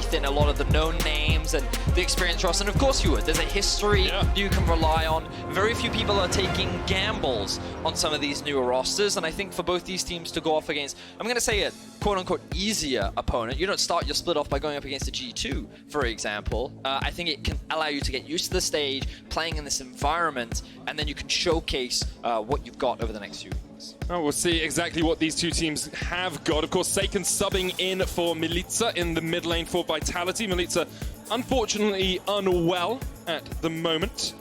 faith in a lot of the known names and the experienced roster, and of course you would. There's a history you can rely on. Very few people are taking gambles on some of these newer rosters, and I think for both these teams to go off against, I'm going to say a quote-unquote easier opponent. You don't start your split off by going up against a G2, for example. I think it can allow you to get used to the stage, playing in this environment, and then you can showcase what you've got over the next few weeks. Oh, we'll see exactly what these two teams have got. Of course, Seiken subbing in for Milica in the mid lane for Vitality. Milica, unfortunately, unwell at the moment.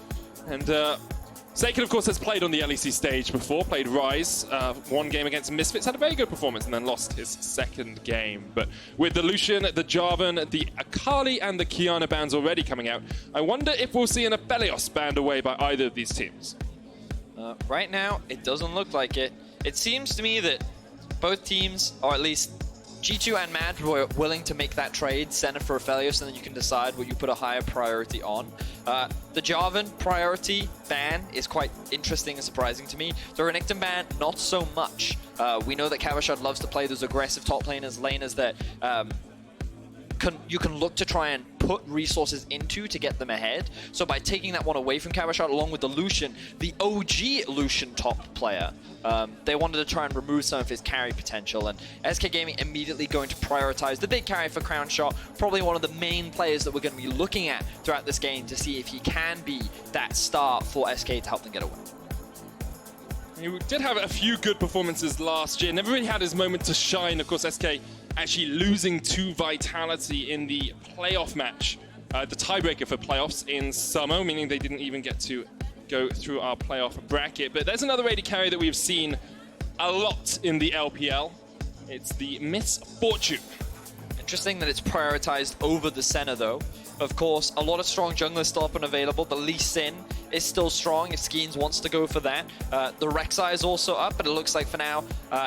And Seiken, of course, has played on the LEC stage before, played Rise, one game against Misfits, had a very good performance, and then lost his second game. But with the Lucian, the Jarvan, the Akali, and the Qiyana bans already coming out, I wonder if we'll see an Aphelios banned away by either of these teams. Right now, it doesn't look like it. It seems to me that both teams, or at least G2 and Mad, were willing to make that trade, send it for Aphelios, and then you can decide what you put a higher priority on. The Jarvan priority ban is quite interesting and surprising to me. The Renekton ban, not so much. We know that Kavashad loves to play those aggressive top laners that you can look to try and put resources into to get them ahead. So by taking that one away from Kavashad along with the Lucian, the OG Lucian top player, they wanted to try and remove some of his carry potential, and SK Gaming immediately going to prioritize the big carry for Crown Shot, probably one of the main players that we're going to be looking at throughout this game to see if he can be that star for SK to help them get a win. He did have a few good performances last year, never really had his moment to shine. Of course, SK actually losing to Vitality in the playoff match, the tiebreaker for playoffs in summer, meaning they didn't even get to go through our playoff bracket. But there's another AD carry that we've seen a lot in the LPL. It's the Miss Fortune. Interesting that it's prioritized over the Senna though. Of course, a lot of strong junglers still up and available. The Lee Sin is still strong if Skeens wants to go for that. The Rek'Sai is also up, but it looks like for now,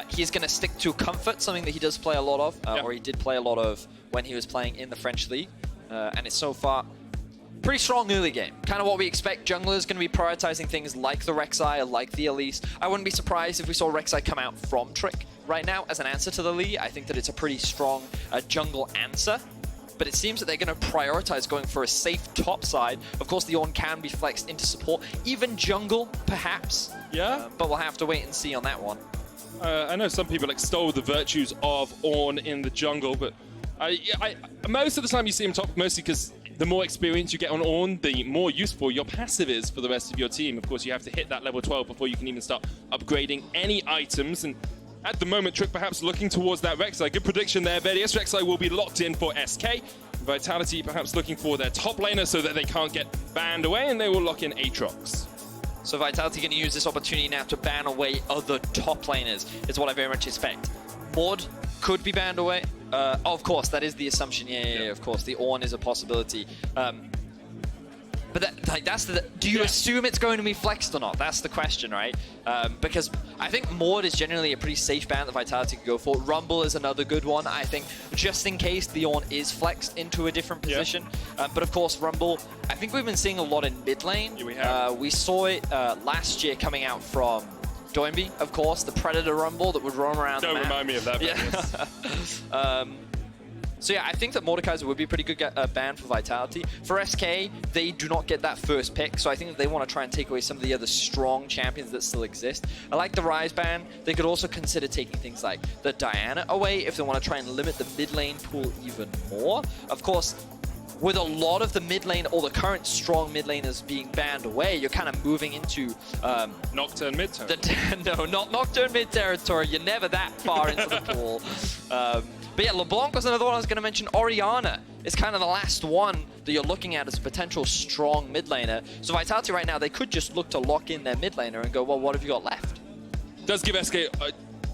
he's going to stick to Comfort, something that he does play a lot of, or he did play a lot of when he was playing in the French League. And it's so far pretty strong early game. Kind of what we expect. Junglers going to be prioritizing things like the Rek'Sai, like the Elise. I wouldn't be surprised if we saw Rek'Sai come out from Trick right now as an answer to the Lee. I think that it's a pretty strong jungle answer. But it seems that they're going to prioritize going for a safe top side. Of course, the Ornn can be flexed into support, even jungle, perhaps. Yeah. But we'll have to wait and see on that one. I know some people extol the virtues of Ornn in the jungle, but most of the time you see him top, mostly because the more experience you get on Ornn, the more useful your passive is for the rest of your team. Of course, you have to hit that level 12 before you can even start upgrading any items. And at the moment, Trick perhaps looking towards that Rek'Sai. Good prediction there, Vedius. Rek'Sai will be locked in for SK. Vitality perhaps looking for their top laner so that they can't get banned away, and they will lock in Aatrox. So Vitality going to use this opportunity now to ban away other top laners, is what I very much expect. Mord could be banned away. Of course, that is the assumption. Yeah, of course. The Ornn is a possibility. But that's the... Do you assume it's going to be flexed or not? That's the question, right? Because I think Mord is generally a pretty safe ban that Vitality could go for. Rumble is another good one, I think, just in case the Ornn is flexed into a different position. But of course, Rumble, I think we've been seeing a lot in mid lane. Yeah, we have. We saw it last year coming out from Doinby, of course, the Predator Rumble that would roam around the map. Don't remind me of that. Yeah. So yeah, I think that Mordekaiser would be a pretty good ban for Vitality. For SK, they do not get that first pick, so I think that they want to try and take away some of the other strong champions that still exist. I like the Rise ban. They could also consider taking things like the Diana away if they want to try and limit the mid lane pool even more. Of course, with a lot of the mid lane, or the current strong mid laners being banned away, you're kind of moving into... Nocturne mid territory. No, not Nocturne mid territory. You're never that far into the pool. But yeah, LeBlanc was another one I was going to mention. Orianna is kind of the last one that you're looking at as a potential strong mid laner. So Vitality right now, they could just look to lock in their mid laner and go, well, what have you got left? Does give SK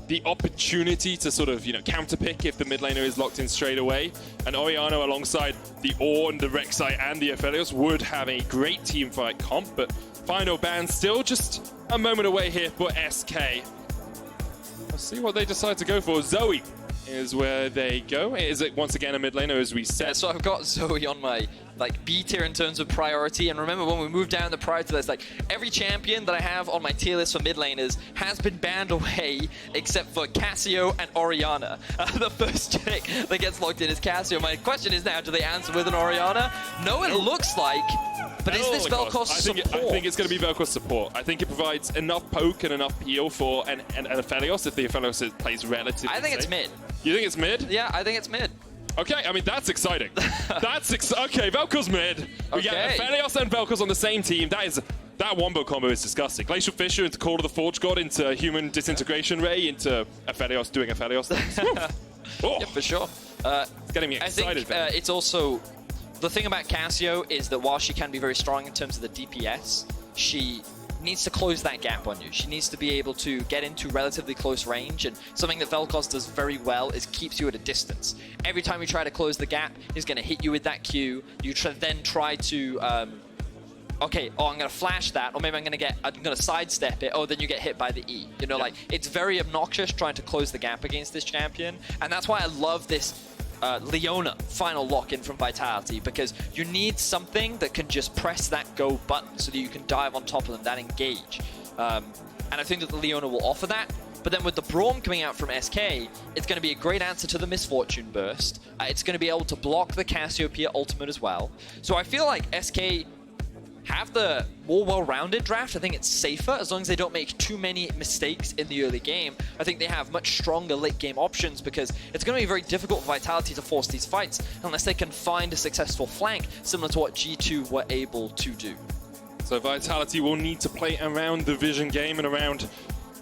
the opportunity to sort of, counterpick if the mid laner is locked in straight away. And Orianna alongside the Ornn, the Rek'Sai, and the Aphelios would have a great teamfight comp, but final ban still just a moment away here for SK. Let's see what they decide to go for. Zoe is where they go. Is it once again a mid laner, as we said? So I've got Zoe on my B tier in terms of priority, and remember when we moved down the priority list, every champion that I have on my tier list for mid laners has been banned away except for Cassio and Orianna. The first pick that gets locked in is Cassio. My question is now, do they answer with an Orianna? No, it looks like, but is this Vel'Koz support? I think it's going to be Vel'Koz support. I think it provides enough poke and enough peel for an Aphelios if the Aphelios plays relatively I think safe. it's mid. You think it's mid? Yeah, I think it's mid. Okay, I mean, that's exciting. Okay, Vel'Koz mid. We get Aphelios and Vel'Koz on the same team. That wombo combo is disgusting. Glacial Fissure into Call of the Forge God, into Human Disintegration Ray, into Aphelios doing Aphelios things. Oh, Yeah, for sure. it's getting me excited. I think it's also... The thing about Cassio is that while she can be very strong in terms of the DPS, she needs to close that gap on you. She needs to be able to get into relatively close range, and something that Vel'Koz does very well is keeps you at a distance. Every time you try to close the gap, he's going to hit you with that Q. You then try to... okay, I'm going to flash that, or maybe I'm going to sidestep it. Oh, then you get hit by the E. You know, it's very obnoxious trying to close the gap against this champion, and that's why I love this Leona final lock-in from Vitality, because you need something that can just press that go button so that you can dive on top of them, that engage. And I think that the Leona will offer that. But then with the Braum coming out from SK, it's going to be a great answer to the Misfortune Burst. It's going to be able to block the Cassiopeia ultimate as well. So I feel like SK have the more well-rounded draft. I think it's safer as long as they don't make too many mistakes in the early game. I think they have much stronger late-game options, because it's going to be very difficult for Vitality to force these fights unless they can find a successful flank, similar to what G2 were able to do. So Vitality will need to play around the vision game and around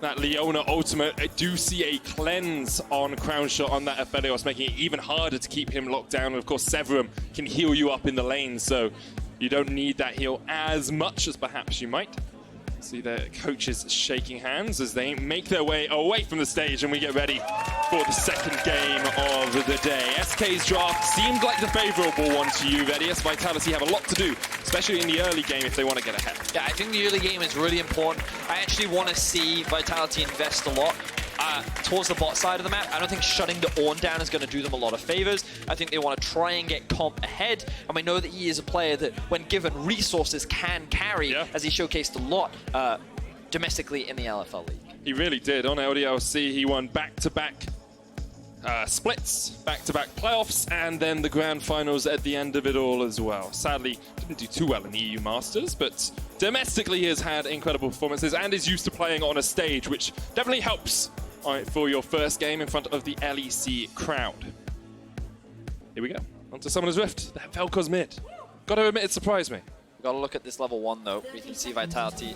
that Leona ultimate. I do see a cleanse on Crown Shot on that Aphelios, making it even harder to keep him locked down. And of course, Severum can heal you up in the lane, so you don't need that heal as much as perhaps you might. See their coaches shaking hands as they make their way away from the stage, and we get ready for the second game of the day. SK's draft seemed like the favorable one to you, Vedius. Vitality have a lot to do, especially in the early game if they want to get ahead. Yeah, I think the early game is really important. I actually want to see Vitality invest a lot towards the bot side of the map. I don't think shutting the Ornn down is going to do them a lot of favors. I think they want to try and get Comp ahead, and we know that he is a player that, when given resources, can carry, as he showcased a lot domestically in the LFL League. He really did. On LDLC, he won back-to-back splits, back-to-back playoffs, and then the grand finals at the end of it all as well. Sadly, didn't do too well in the EU Masters, but domestically he has had incredible performances and is used to playing on a stage, which definitely helps for your first game in front of the LEC crowd. Here we go. On to Summoner's Rift. That Vel'Koz mid. Gotta admit, it surprised me. Gotta look at this level 1 though. We can see Vitality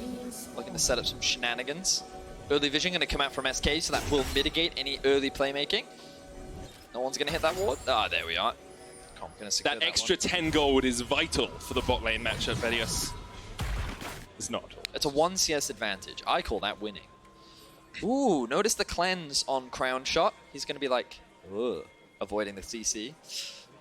looking to set up some shenanigans. Early vision going to come out from SK, so that will mitigate any early playmaking. No one's going to hit that ward. Ah, there we are. That extra 10 gold is vital for the bot lane matchup, Vedius. It's not. It's a 1 CS advantage. I call that winning. Ooh, notice the cleanse on Crown Shot. He's going to be like, ugh, avoiding the CC.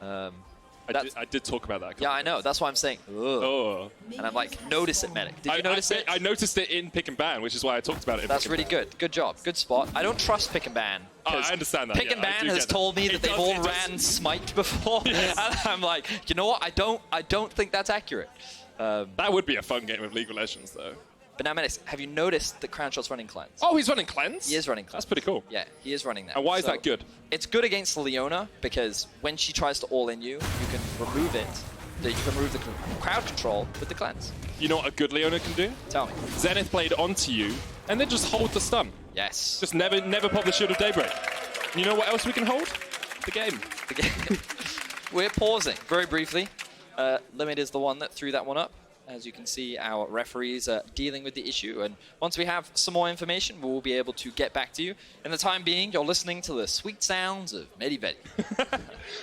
I did talk about that. Yeah, I know. That's why I'm saying, ugh. Oh. And I'm like, notice it, Medic. Did you notice it? I noticed it in Pick and Ban, which is why I talked about it. That's really good. Good job. Good spot. I don't trust Pick and Ban. I understand that. Pick and Ban has told me that they've all ran Smite before. Yes. And I'm like, you know what? I don't think that's accurate. That would be a fun game of League of Legends, though. But now, Menace, have you noticed that Crown Shot's running Cleanse? Oh, he's running Cleanse? He is running Cleanse. That's pretty cool. Yeah, he is running that. And why is that good? It's good against Leona, because when she tries to all-in you, you can remove it. You can remove the crowd control with the Cleanse. You know what a good Leona can do? Tell me. Zenith played onto you, and then just hold the stun. Yes. Just never pop the Shield of Daybreak. You know what else we can hold? The game. The game. We're pausing very briefly. Limit is the one that threw that one up. As you can see, our referees are dealing with the issue, and once we have some more information, we'll be able to get back to you. In the time being, you're listening to the sweet sounds of Medivedi.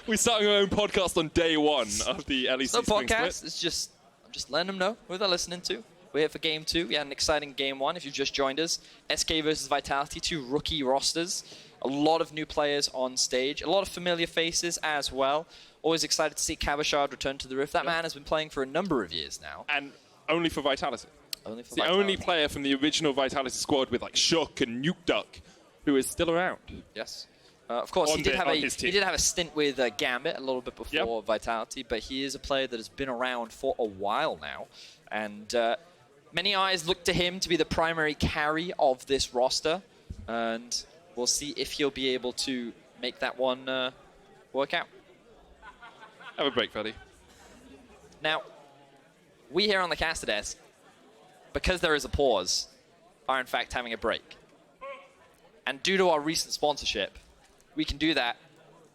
We're starting our own podcast on day 1 of the LEC Spring podcast. Split. It's just, I'm just letting them know who they're listening to. We're here for Game 2. We had an exciting Game 1 if you've just joined us. SK versus Vitality, 2 rookie rosters. A lot of new players on stage. A lot of familiar faces as well. Always excited to see Cabochard return to the Rift. That man has been playing for a number of years now. And only for Vitality. Only for the only player from the original Vitality squad with like Shook and Nuke Duck who is still around. Yes. Of course, on he did his team. he did have a stint with Gambit a little bit before Vitality, but he is a player that has been around for a while now, and many eyes look to him to be the primary carry of this roster, and we'll see if he'll be able to make that one work out. Have a break, Freddy. Now, we here on the caster desk, because there is a pause, are in fact having a break. And due to our recent sponsorship, we can do that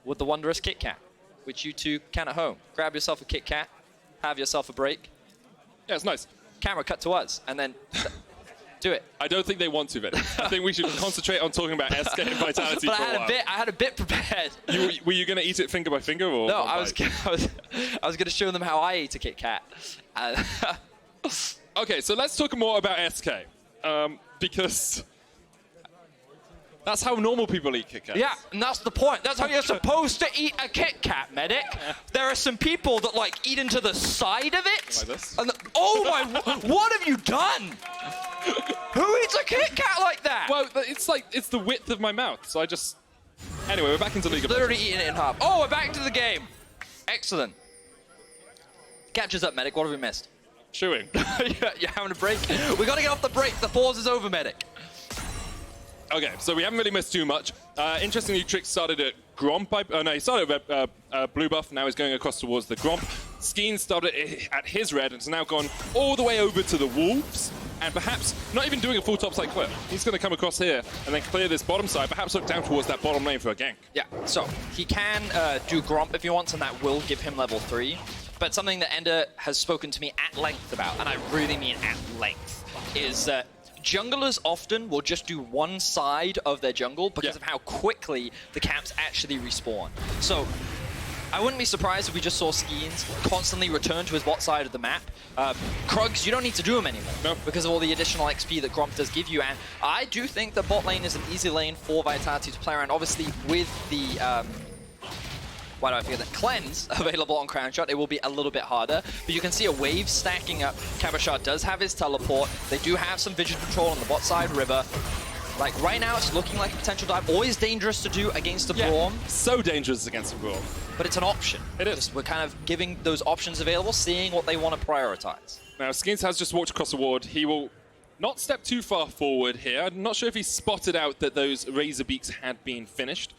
with the wondrous Kit Kat, which you two can at home. Grab yourself a Kit Kat, have yourself a break. Yeah, it's nice. Camera, cut to us, and then do it. I don't think they want to, Freddy. I think we should concentrate on talking about SK and Vitality But for a while. I had a bit prepared. Were you going to eat it finger by finger, or? No, one I was bite? going to show them how I eat a Kit Kat. Okay, so let's talk more about SK, because that's how normal people eat Kit Kats. Yeah, and that's the point. That's how you're supposed to eat a Kit Kat, medic. There are some people that like eat into the side of it. Like this? And oh my! What have you done? Who eats a Kit Kat like that? Well, it's the width of my mouth, so I just. Anyway, we're back into League of Literally Legends. eating it in half. Oh, we're back to the game. Excellent. Catches up, medic. What have we missed? Chewing. You're having a break. We got to get off the break. The pause is over, medic. Okay, so we haven't really missed too much. Interestingly, Trick started at Gromp. No, he started at Blue Buff, now he's going across towards the Gromp. Skeen started at his red and has now gone all the way over to the Wolves, and perhaps not even doing a full topside clip. He's going to come across here and then clear this bottom side, perhaps look down towards that bottom lane for a gank. Yeah, so he can do Gromp if he wants, and that will give him level 3. But something that Ender has spoken to me at length about, and I really mean at length, is that junglers often will just do one side of their jungle because of how quickly the camps actually respawn. So I wouldn't be surprised if we just saw Skeens constantly return to his bot side of the map. Krugs, you don't need to do them anymore because of all the additional XP that Gromp does give you. And I do think the bot lane is an easy lane for Vitality to play around. Obviously, with the why do I forget that? Cleanse available on Crown Shot, it will be a little bit harder, but you can see a wave stacking up. Cabochard does have his teleport. They do have some vision control on the bot side, River. Like, right now, it's looking like a potential dive. Always dangerous to do against a Braum. So dangerous against a Braum. But it's an option. It is. We're kind of giving those options available, seeing what they want to prioritize. Now, Skeens has just walked across the ward. He will not step too far forward here. I'm not sure if he spotted out that those Razor Beaks had been finished.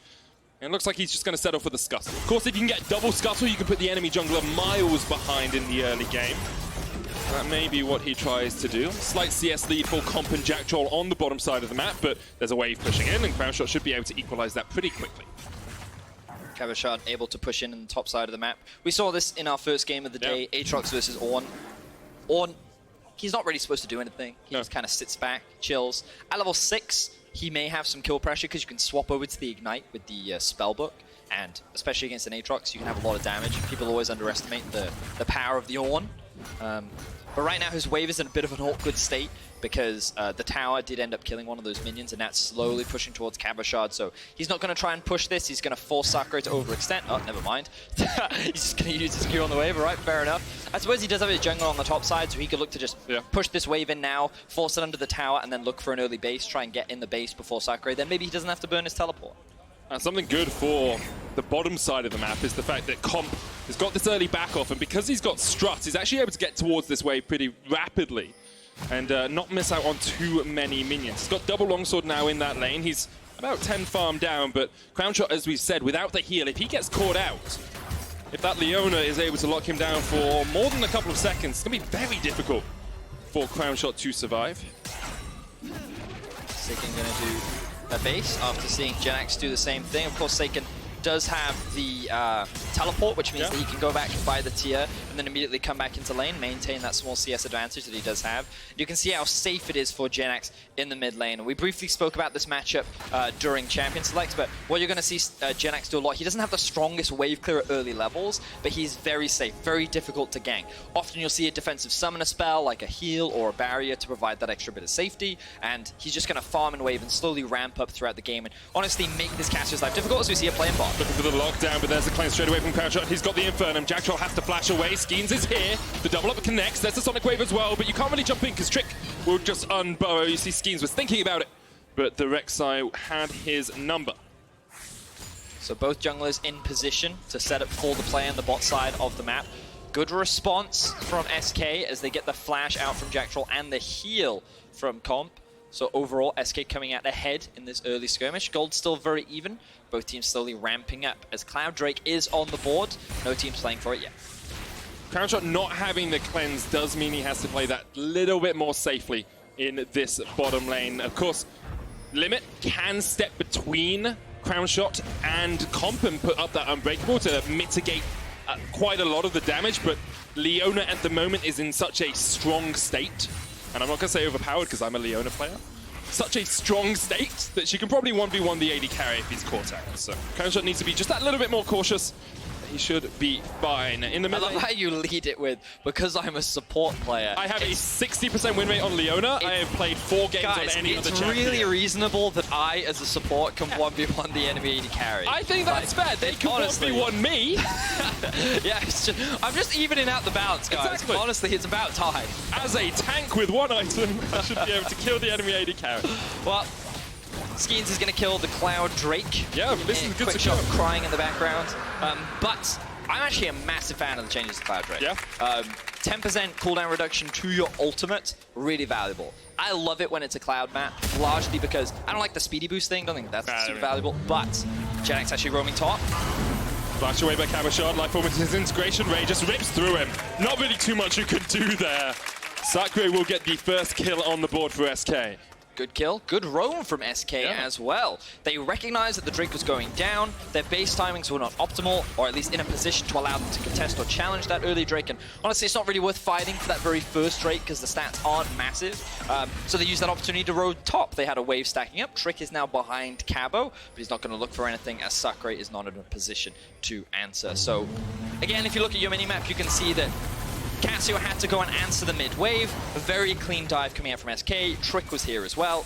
And it looks like he's just going to settle for the Scuttle. Of course, if you can get double Scuttle, you can put the enemy jungler miles behind in the early game. That may be what he tries to do. Slight CS lead for Comp and Jack Troll on the bottom side of the map, but there's a wave pushing in, and Crown Shot should be able to equalize that pretty quickly. Cabochard able to push in the top side of the map. We saw this in our first game of the day, Aatrox versus Ornn. Ornn, he's not really supposed to do anything. He just kind of sits back, chills. At level 6, he may have some kill pressure because you can swap over to the Ignite with the Spellbook, and especially against an Aatrox, you can have a lot of damage. People always underestimate the power of the Ornn. But right now his wave is in a bit of an awkward state because the tower did end up killing one of those minions, and that's slowly pushing towards Cabochard, so he's not going to try and push this. He's going to force Sakura to overextend. Oh, never mind. He's just going to use his Q on the wave. All right, fair enough. I suppose he does have his jungle on the top side, so he could look to just push this wave in now, force it under the tower, and then look for an early base, try and get in the base before Sakura. Then maybe he doesn't have to burn his teleport. Something good for the bottom side of the map is the fact that Comp has got this early back off, and because he's got Strut, he's actually able to get towards this wave pretty rapidly and not miss out on too many minions. He's got double longsword now in that lane. He's about 10 farm down, but Crown Shot, as we've said, without the heal, if he gets caught out, if that Leona is able to lock him down for more than a couple of seconds, it's going to be very difficult for Crown Shot to survive. Seiken going to do a base after seeing Jenax do the same thing. Of course, Seiken does have the teleport, which means that he can go back and buy the tier and then immediately come back into lane, maintain that small CS advantage that he does have. You can see how safe it is for Jenax in the mid lane. We briefly spoke about this matchup during Champion Selects, but what you're going to see Jenax do a lot, he doesn't have the strongest wave clear at early levels, but he's very safe, very difficult to gank. Often you'll see a defensive summoner spell, like a heal or a barrier to provide that extra bit of safety, and he's just going to farm and wave and slowly ramp up throughout the game and honestly make this caster's life difficult as we see a play in bot. Looking for the lockdown, but there's the claim straight away from Crown Shot. He's got the Infernum. Jack Troll has to flash away. Skeens is here. The double up connects. There's the Sonic Wave as well, but you can't really jump in because Trick will just unburrow. You see Skeens was thinking about it, but the Rek'Sai had his number. So both junglers in position to set up for the play on the bot side of the map. Good response from SK as they get the flash out from Jack Troll and the heal from Comp. So overall, SK coming out ahead in this early skirmish. Gold still very even. Both teams slowly ramping up as Cloud Drake is on the board. No teams playing for it yet. Crownshot not having the cleanse does mean he has to play that little bit more safely in this bottom lane. Of course, Limit can step between Crownshot and Comp and put up that Unbreakable to mitigate quite a lot of the damage, but Leona at the moment is in such a strong state, and I'm not going to say overpowered because I'm a Leona player, such a strong state that she can probably 1v1 the AD carry if he's caught out. So Crownshot needs to be just that little bit more cautious. He should be fine. In the middle, I love how you lead it with, because I'm a support player. I have a 60% win rate on Leona. I have played 4 games on any other champion. It's really reasonable that I, as a support, can 1v1 the enemy AD carry. I think that's fair. They can 1v1 me. Yeah, I'm just evening out the balance, guys. Exactly. Honestly, it's about time. As a tank with 1 item, I should be able to kill the enemy AD carry. Well, Skeens is going to kill the Cloud Drake. Yeah, this is good Quick to shot kill. crying in the background. But I'm actually a massive fan of the changes to Cloud Drake. Yeah. 10% cooldown reduction to your ultimate, really valuable. I love it when it's a Cloud map, largely because I don't like the speedy boost thing. Don't think that's super valuable. But JerAx actually roaming top. Flash away by Cabochard. Life Form with his integration ray just rips through him. Not really too much you can do there. Sakurai will get the first kill on the board for SK. Good kill. Good roam from SK as well. They recognized that the Drake was going down. Their base timings were not optimal, or at least in a position to allow them to contest or challenge that early Drake. And honestly, it's not really worth fighting for that very first Drake because the stats aren't massive. So they used that opportunity to roam top. They had a wave stacking up. Trick is now behind Cabo, but he's not going to look for anything as Sakurai is not in a position to answer. So again, if you look at your minimap, you can see that Cassio had to go and answer the mid-wave. A very clean dive coming out from SK. Trick was here as well.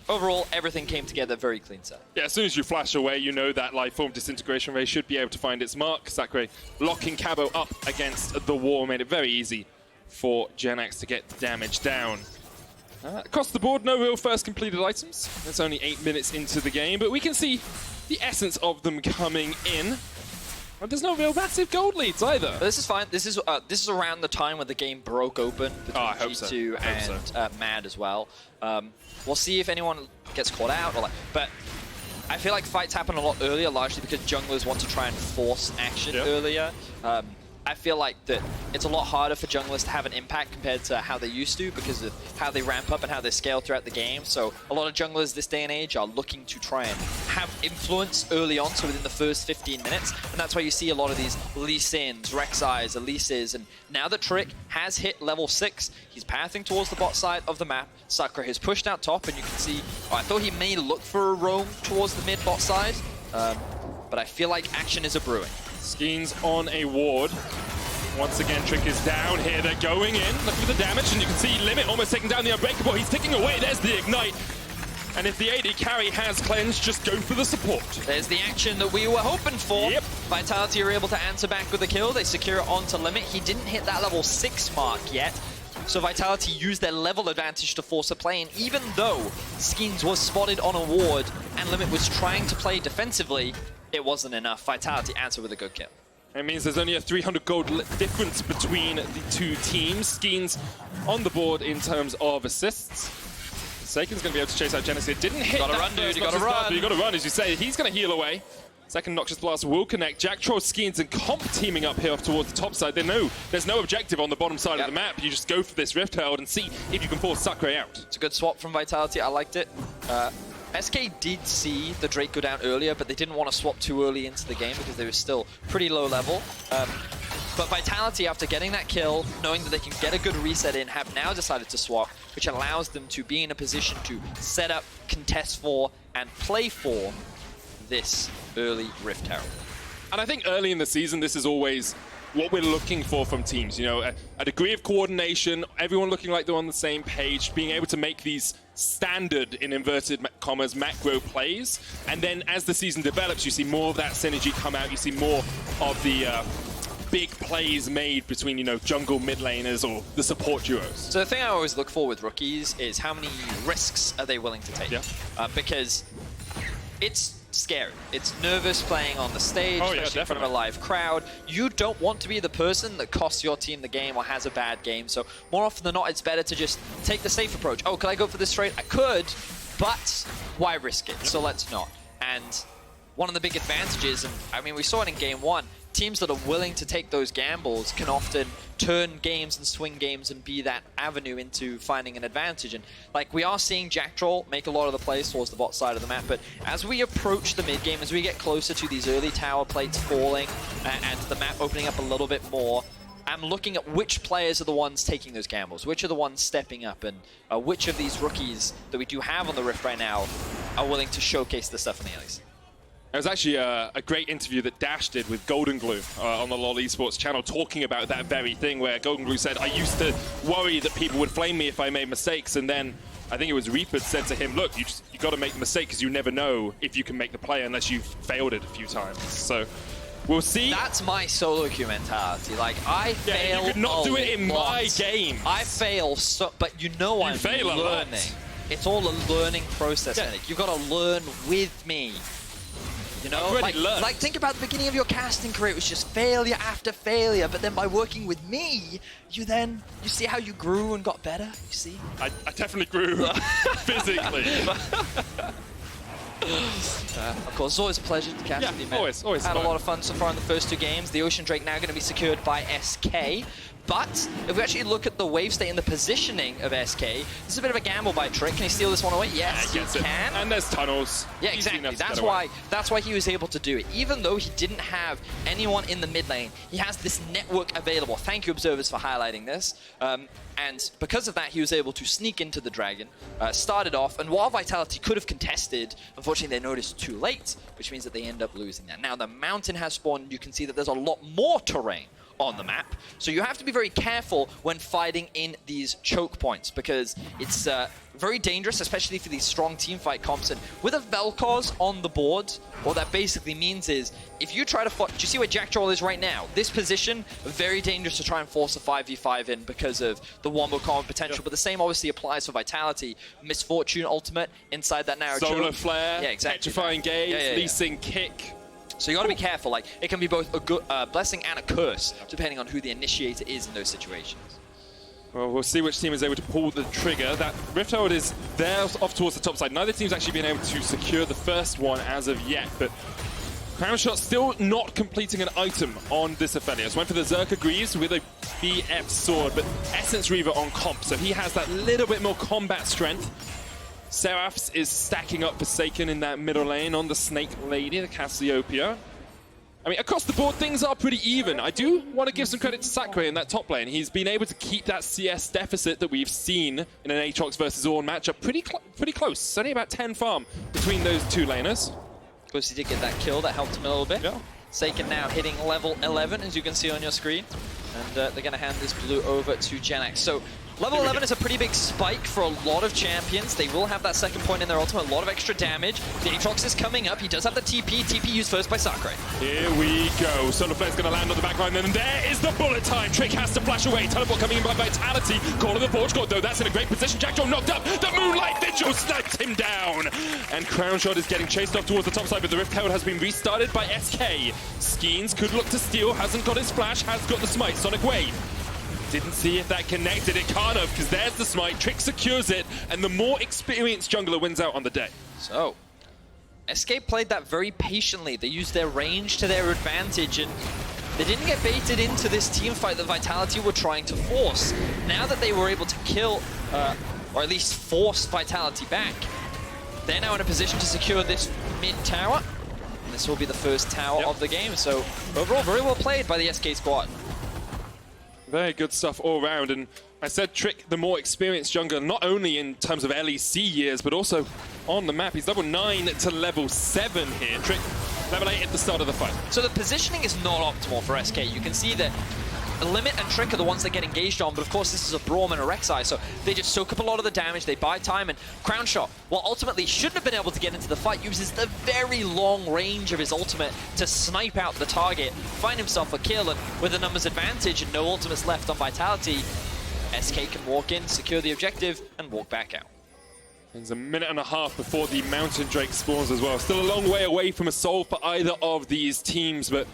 Overall, everything came together, very clean set. Yeah, as soon as you flash away, you know that Life Form disintegration ray should be able to find its mark. Sakurai locking Cabo up against the wall made it very easy for JerAx to get damage down. Across the board, no real first completed items. It's only 8 minutes into the game, but we can see the essence of them coming in. But there's no real massive gold leads either. But this is fine. This is around the time when the game broke open between G2 and Mad as well. We'll see if anyone gets caught out. But I feel like fights happen a lot earlier, largely because junglers want to try and force action earlier. I feel like that it's a lot harder for junglers to have an impact compared to how they used to because of how they ramp up and how they scale throughout the game. So a lot of junglers this day and age are looking to try and have influence early on, so within the first 15 minutes. And that's why you see a lot of these Lee Sins, Rek'Sais, Elises. And now that Trick has hit level 6, he's pathing towards the bot side of the map. Sakurai has pushed out top, and you can see, I thought he may look for a roam towards the mid bot side. But I feel like action is a brewing. Skeens on a ward. Once again, Trick is down here. They're going in. Look for the damage, and you can see Limit almost taking down the Unbreakable. He's ticking away. There's the Ignite. And if the AD carry has cleanse, just go for the support. There's the action that we were hoping for. Yep. Vitality are able to answer back with a kill. They secure it onto Limit. He didn't hit that level 6 mark yet. So Vitality used their level advantage to force a play, and even though Skeens was spotted on a ward and Limit was trying to play defensively, it wasn't enough. Vitality answered with a good kill. It means there's only a 300 gold difference between the two teams. Skeens on the board in terms of assists. Saken's going to be able to chase out Genesis. Didn't hit gotta that run, dude. first You gotta Noxious Blast, run. but you got to run, as you say. He's going to heal away. Second Noxious Blast will connect. Jack Troll, Skeens, and Comp teaming up here towards the top side. They know there's no objective on the bottom side of the map. You just go for this Rift Herald and see if you can force Sakurai out. It's a good swap from Vitality. I liked it. SK did see the Drake go down earlier, but they didn't want to swap too early into the game because they were still pretty low level. But Vitality, after getting that kill, knowing that they can get a good reset in, have now decided to swap, which allows them to be in a position to set up, contest for, and play for this early Rift Herald. And I think early in the season, this is always what we're looking for from teams. You know, a degree of coordination, everyone looking like they're on the same page, being able to make these standard, in inverted commas, macro plays. And then as the season develops, you see more of that synergy come out. You see more of the big plays made between, you know, jungle mid laners or the support duos. So the thing I always look for with rookies is how many risks are they willing to take? Yeah. Because it's scary. It's nervous playing on the stage, Oh, yeah, especially in front of a live crowd. You don't want to be the person that costs your team the game or has a bad game. So more often than not, it's better to just take the safe approach. Oh, could I go for this trade? I could, but why risk it? So let's not. And one of the big advantages, and I mean, we saw it in game one, teams that are willing to take those gambles can often turn games and swing games and be that avenue into finding an advantage. And like, we are seeing Jack Troll make a lot of the plays towards the bot side of the map, but as we approach the mid game, as we get closer to these early tower plates falling and the map opening up a little bit more, I'm looking at which players are the ones taking those gambles, which are the ones stepping up, and which of these rookies that we do have on the Rift right now are willing to showcase the stuff in the early. There was actually a great interview that Dash did with Golden Glue on the LoL Esports channel, talking about that very thing, where Golden Glue said, I used to worry that people would flame me if I made mistakes, and then I think it was Reaper said to him, look, you got to make the mistake because you never know if you can make the play unless you've failed it a few times. So we'll see. That's my solo queue mentality. Like, I fail you could not do it in lot. my game. I fail so, but you know I'm fail a learning. lot. It's all a learning process, Yeah. Nick. You've got to learn with me. You know, like think about the beginning of your casting career. It was just failure after failure, but then by working with me, you see how you grew and got better. You see? I definitely grew physically. Of course, it's always a pleasure to cast with you, man. Always Had fun. a lot of fun so far in the first 2 games. The Ocean Drake now going to be secured by SK. But if we actually look at the wave state and the positioning of SK, this is a bit of a gamble by Trick. Can he steal this one away? Yes, he can. And there's tunnels. Yeah, exactly. That's why he was able to do it. Even though he didn't have anyone in the mid lane, he has this network available. Thank you, observers, for highlighting this. And because of that, he was able to sneak into the Dragon, started off, and while Vitality could have contested, unfortunately they noticed too late, which means that they end up losing that. Now the mountain has spawned. You can see that there's a lot more terrain on the map, so you have to be very careful when fighting in these choke points, because it's very dangerous, especially for these strong team fight comps. And with a Vel'Koz on the board, what that basically means is, if you try to fight, do you see where Jack Troll is right now? This position, very dangerous to try and force a 5v5 in because of the wombo combo potential, but the same obviously applies for Vitality. Misfortune ultimate inside that narrow Solar choke. Flare, yeah, exactly. Petrifying Gaze, Yeah. Lee Sin kick. So you got to be careful. Like, it can be both a good blessing and a curse, depending on who the initiator is in those situations. Well, we'll see which team is able to pull the trigger. That Rift Herald is there off towards the top side. Neither team's actually been able to secure the first one as of yet, but Crownshot still not completing an item on this Aphelios. Went for the Zerka Greaves with a BF sword, but Essence Reaver on comp, so he has that little bit more combat strength. Seraphs is stacking up Forsaken in that middle lane on the Snake Lady, the Cassiopeia. I mean, across the board, things are pretty even. I do want to give some credit to Sakurai in that top lane. He's been able to keep that CS deficit that we've seen in an Aatrox versus Ornn matchup pretty close. It's only about 10 farm between those two laners. Of course, he did get that kill. That helped him a little bit. Yeah. Saken now hitting level 11, as you can see on your screen. And they're going to hand this blue over to Genax. So level 11 is a pretty big spike for a lot of champions. They will have that second point in their ultimate, a lot of extra damage. The Aatrox is coming up. He does have the TP. TP used first by Sakurai. Here we go. Solar Flare's going to land on the back line, and there is the bullet time. Trick has to flash away. Teleport coming in by Vitality. Call of the Forge God, though. That's in a great position. Jack Troll knocked up. The Moonlight Vigil sniped him down. And Crownshot is getting chased off towards the top side, but the Rift Herald has been restarted by SK. Skeens could look to steal. Hasn't got his flash. Has got the smite. Sonic Wave. Didn't see if that connected. It can't have, because there's the smite. Trick secures it, and the more experienced jungler wins out on the day. So, SK played that very patiently. They used their range to their advantage, and they didn't get baited into this team fight that Vitality were trying to force. Now that they were able to kill, or at least force Vitality back, they're now in a position to secure this mid tower. And this will be the first tower of the game. So, overall, very well played by the SK squad. Very good stuff all around, and I said Trick, the more experienced jungler, not only in terms of LEC years, but also on the map. He's level 9 to level 7 here. Trick, level 8 at the start of the fight. So the positioning is not optimal for SK. You can see that Limit and Trick are the ones that get engaged on, but of course this is a Braum and a Rek'Sai, so they just soak up a lot of the damage, they buy time, and Crownshot, while ultimately shouldn't have been able to get into the fight, uses the very long range of his ultimate to snipe out the target, find himself a kill, and with a numbers advantage and no ultimates left on Vitality, SK can walk in, secure the objective, and walk back out. There's a minute and a half before the Mountain Drake spawns as well. Still a long way away from a soul for either of these teams, but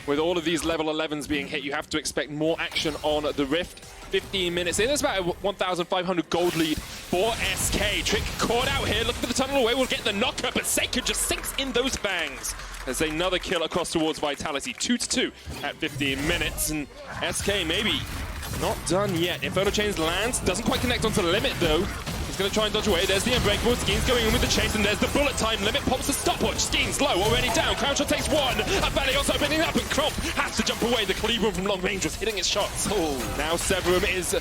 with all of these level 11s being hit, you have to expect more action on the Rift. 15 minutes in, there's about a 1,500 gold lead for SK. Trick caught out here, looking for the tunnel away, will get the knocker, but Seika just sinks in those bangs. There's another kill across towards Vitality, 2-2 at 15 minutes, and SK maybe not done yet. Inferno Chains lands, doesn't quite connect onto the limit though. He's going to try and dodge away. There's the Unbreakable. Skeens going in with the chase, and there's the bullet time limit. Pops the stopwatch. Skeens low, already down. Crownshot takes one. Aphelios also opening up, and Kromp has to jump away. The Cleveland from long range was hitting his shots. Oh, now Severum is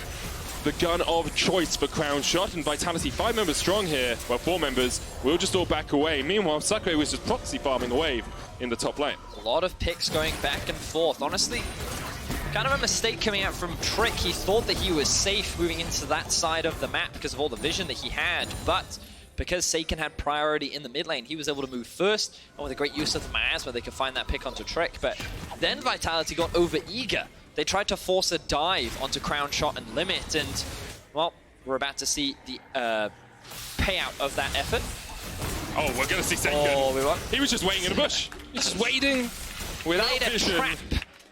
the gun of choice for Crownshot, and Vitality 5 members strong here. Well, 4 members will just all back away. Meanwhile, Sakurai was just proxy farming the wave in the top lane. A lot of picks going back and forth. Honestly, kind of a mistake coming out from Trick. He thought that he was safe moving into that side of the map because of all the vision that he had, but because Seiken had priority in the mid lane, he was able to move first, and with a great use of the miasma, they could find that pick onto Trick. But then Vitality got over eager. They tried to force a dive onto Crownshot and Limit, and, well, we're about to see the payout of that effort. Oh, we're going to see Seiken. Oh, we won. He was just waiting in a bush. He's just waiting without Laid a vision. trap.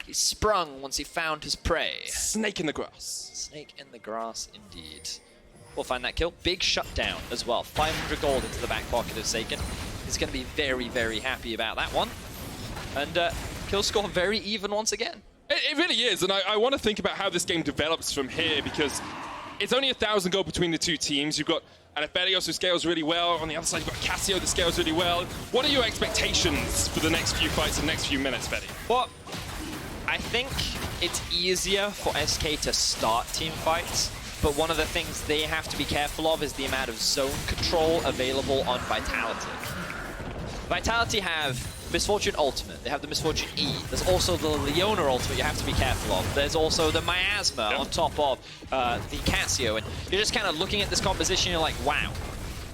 He sprung once he found his prey. Snake in the grass. Snake in the grass, indeed. We'll find that kill. Big shutdown as well. 500 gold into the back pocket of Seiken. He's going to be very, very happy about that one. And kill score very even once again. It really is, and I want to think about how this game develops from here, because it's only 1,000 gold between the two teams. You've got an Aphelios who scales really well. On the other side, you've got Cassio that scales really well. What are your expectations for the next few fights and next few minutes, Fetty? Well, I think it's easier for SK to start team fights, but one of the things they have to be careful of is the amount of zone control available on Vitality. Vitality have Misfortune Ultimate, they have the Misfortune E, there's also the Leona Ultimate you have to be careful of, there's also the Miasma on top of the Cassio, and you're just kind of looking at this composition, you're like, wow,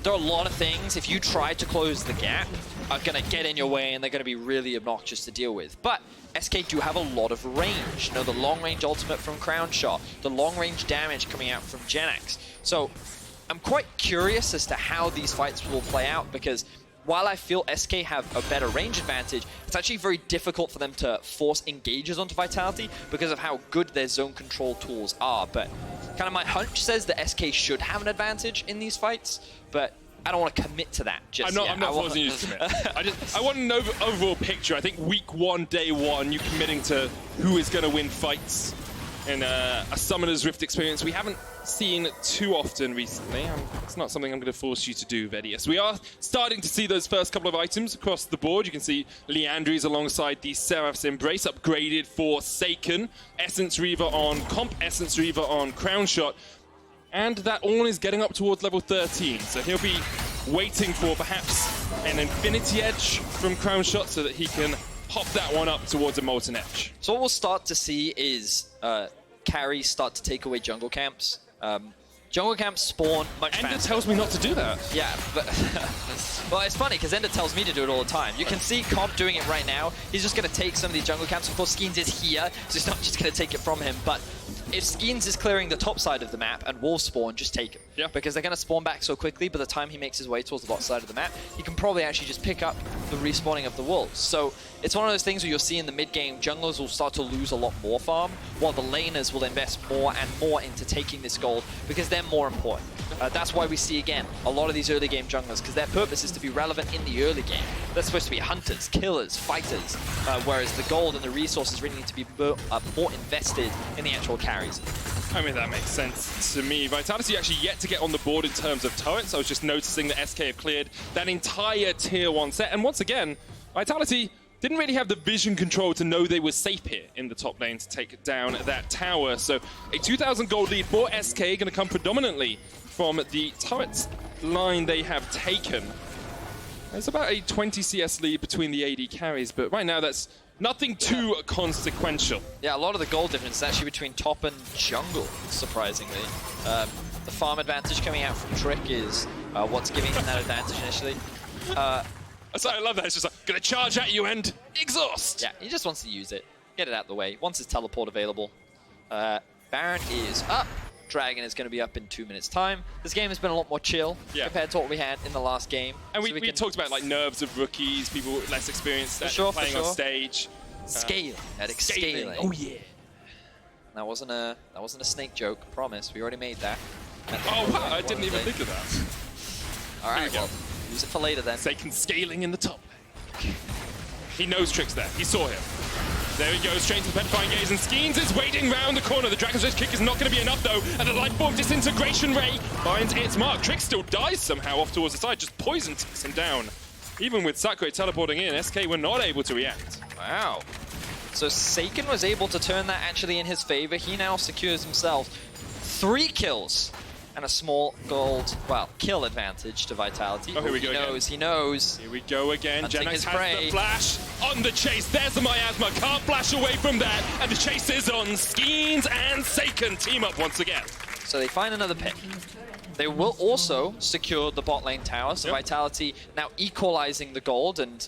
there are a lot of things, if you try to close the gap, are going to get in your way and they're going to be really obnoxious to deal with. But SK do have a lot of range. You know, the long-range ultimate from Crownshot, the long-range damage coming out from Genax. So I'm quite curious as to how these fights will play out, because while I feel SK have a better range advantage, it's actually very difficult for them to force engages onto Vitality because of how good their zone control tools are. But kind of my hunch says that SK should have an advantage in these fights, but I don't want to commit to that just yet. I'm not forcing you to commit. I want an overall picture. I think week 1, day 1, you committing to who is going to win fights in a Summoner's Rift experience we haven't seen too often recently. It's not something I'm going to force you to do, Vedius. We are starting to see those first couple of items across the board. You can see Liandry's alongside the Seraph's Embrace, upgraded for Seiken. Essence Reaver on Comp, Essence Reaver on Crownshot. And that all is getting up towards level 13, so he'll be waiting for perhaps an Infinity Edge from Crownshot so that he can pop that one up towards a Molten Edge. So what we'll start to see is carries start to take away jungle camps. Jungle camps spawn much faster. Ender tells me not to do that. Yeah, but well, it's funny because Ender tells me to do it all the time. You can see Comp doing it right now. He's just going to take some of these jungle camps. Of course, Skeens is here, so he's not just going to take it from him, but if Skeens is clearing the top side of the map and wolves spawn, just take him. Yeah. Because they're going to spawn back so quickly, by the time he makes his way towards the bottom side of the map, he can probably actually just pick up the respawning of the wolves. So it's one of those things where you'll see in the mid-game, junglers will start to lose a lot more farm, while the laners will invest more and more into taking this gold, because they're more important. That's why we see, again, a lot of these early game junglers, because their purpose is to be relevant in the early game. They're supposed to be hunters, killers, fighters, whereas the gold and the resources really need to be more invested in the actual carries. I mean, that makes sense to me. Vitality actually yet to get on the board in terms of turrets. I was just noticing that SK have cleared that entire tier 1 set. And once again, Vitality didn't really have the vision control to know they were safe here in the top lane to take down that tower. So a 2,000 gold lead for SK, going to come predominantly from the turrets line they have taken. There's about a 20 CS lead between the AD carries, but right now that's nothing too consequential. Yeah, a lot of the gold difference is actually between top and jungle, surprisingly. The farm advantage coming out from Trick is what's giving him that advantage initially. So I love that. It's just like, gonna charge at you and exhaust. Yeah, he just wants to use it. Get it out of the way. Once his teleport available. Baron is up. Dragon is going to be up in 2 minutes' time. This game has been a lot more chill compared to what we had in the last game. And we talked about like nerves of rookies, people less experienced playing on stage. Scaling, scaling. Oh yeah. That wasn't a snake joke. Promise. We already made that. Oh wow! I didn't even think of that. All right, well, use it for later then. Seiken scaling in the top. He knows Tricks there. He saw him. There he goes, straight to the Petrifying Gaze, and Skeens is waiting round the corner. The Dragon's Edge kick is not going to be enough, though, and the Lightform Disintegration Ray finds its mark. Tricks still dies somehow off towards the side, just poison takes him down. Even with Sakurai teleporting in, SK were not able to react. Wow. So Seiken was able to turn that actually in his favor. He now secures himself 3 kills and a small gold, well, kill advantage to Vitality. Oh, here we go again. He knows. Here we go again. Hunting Genex his has prey. the flash on the chase. There's the miasma. Can't flash away from that. And the chase is on. Skeens and Seiken team up once again. So they find another pick. They will also secure the bot lane tower. So Vitality now equalizing the gold and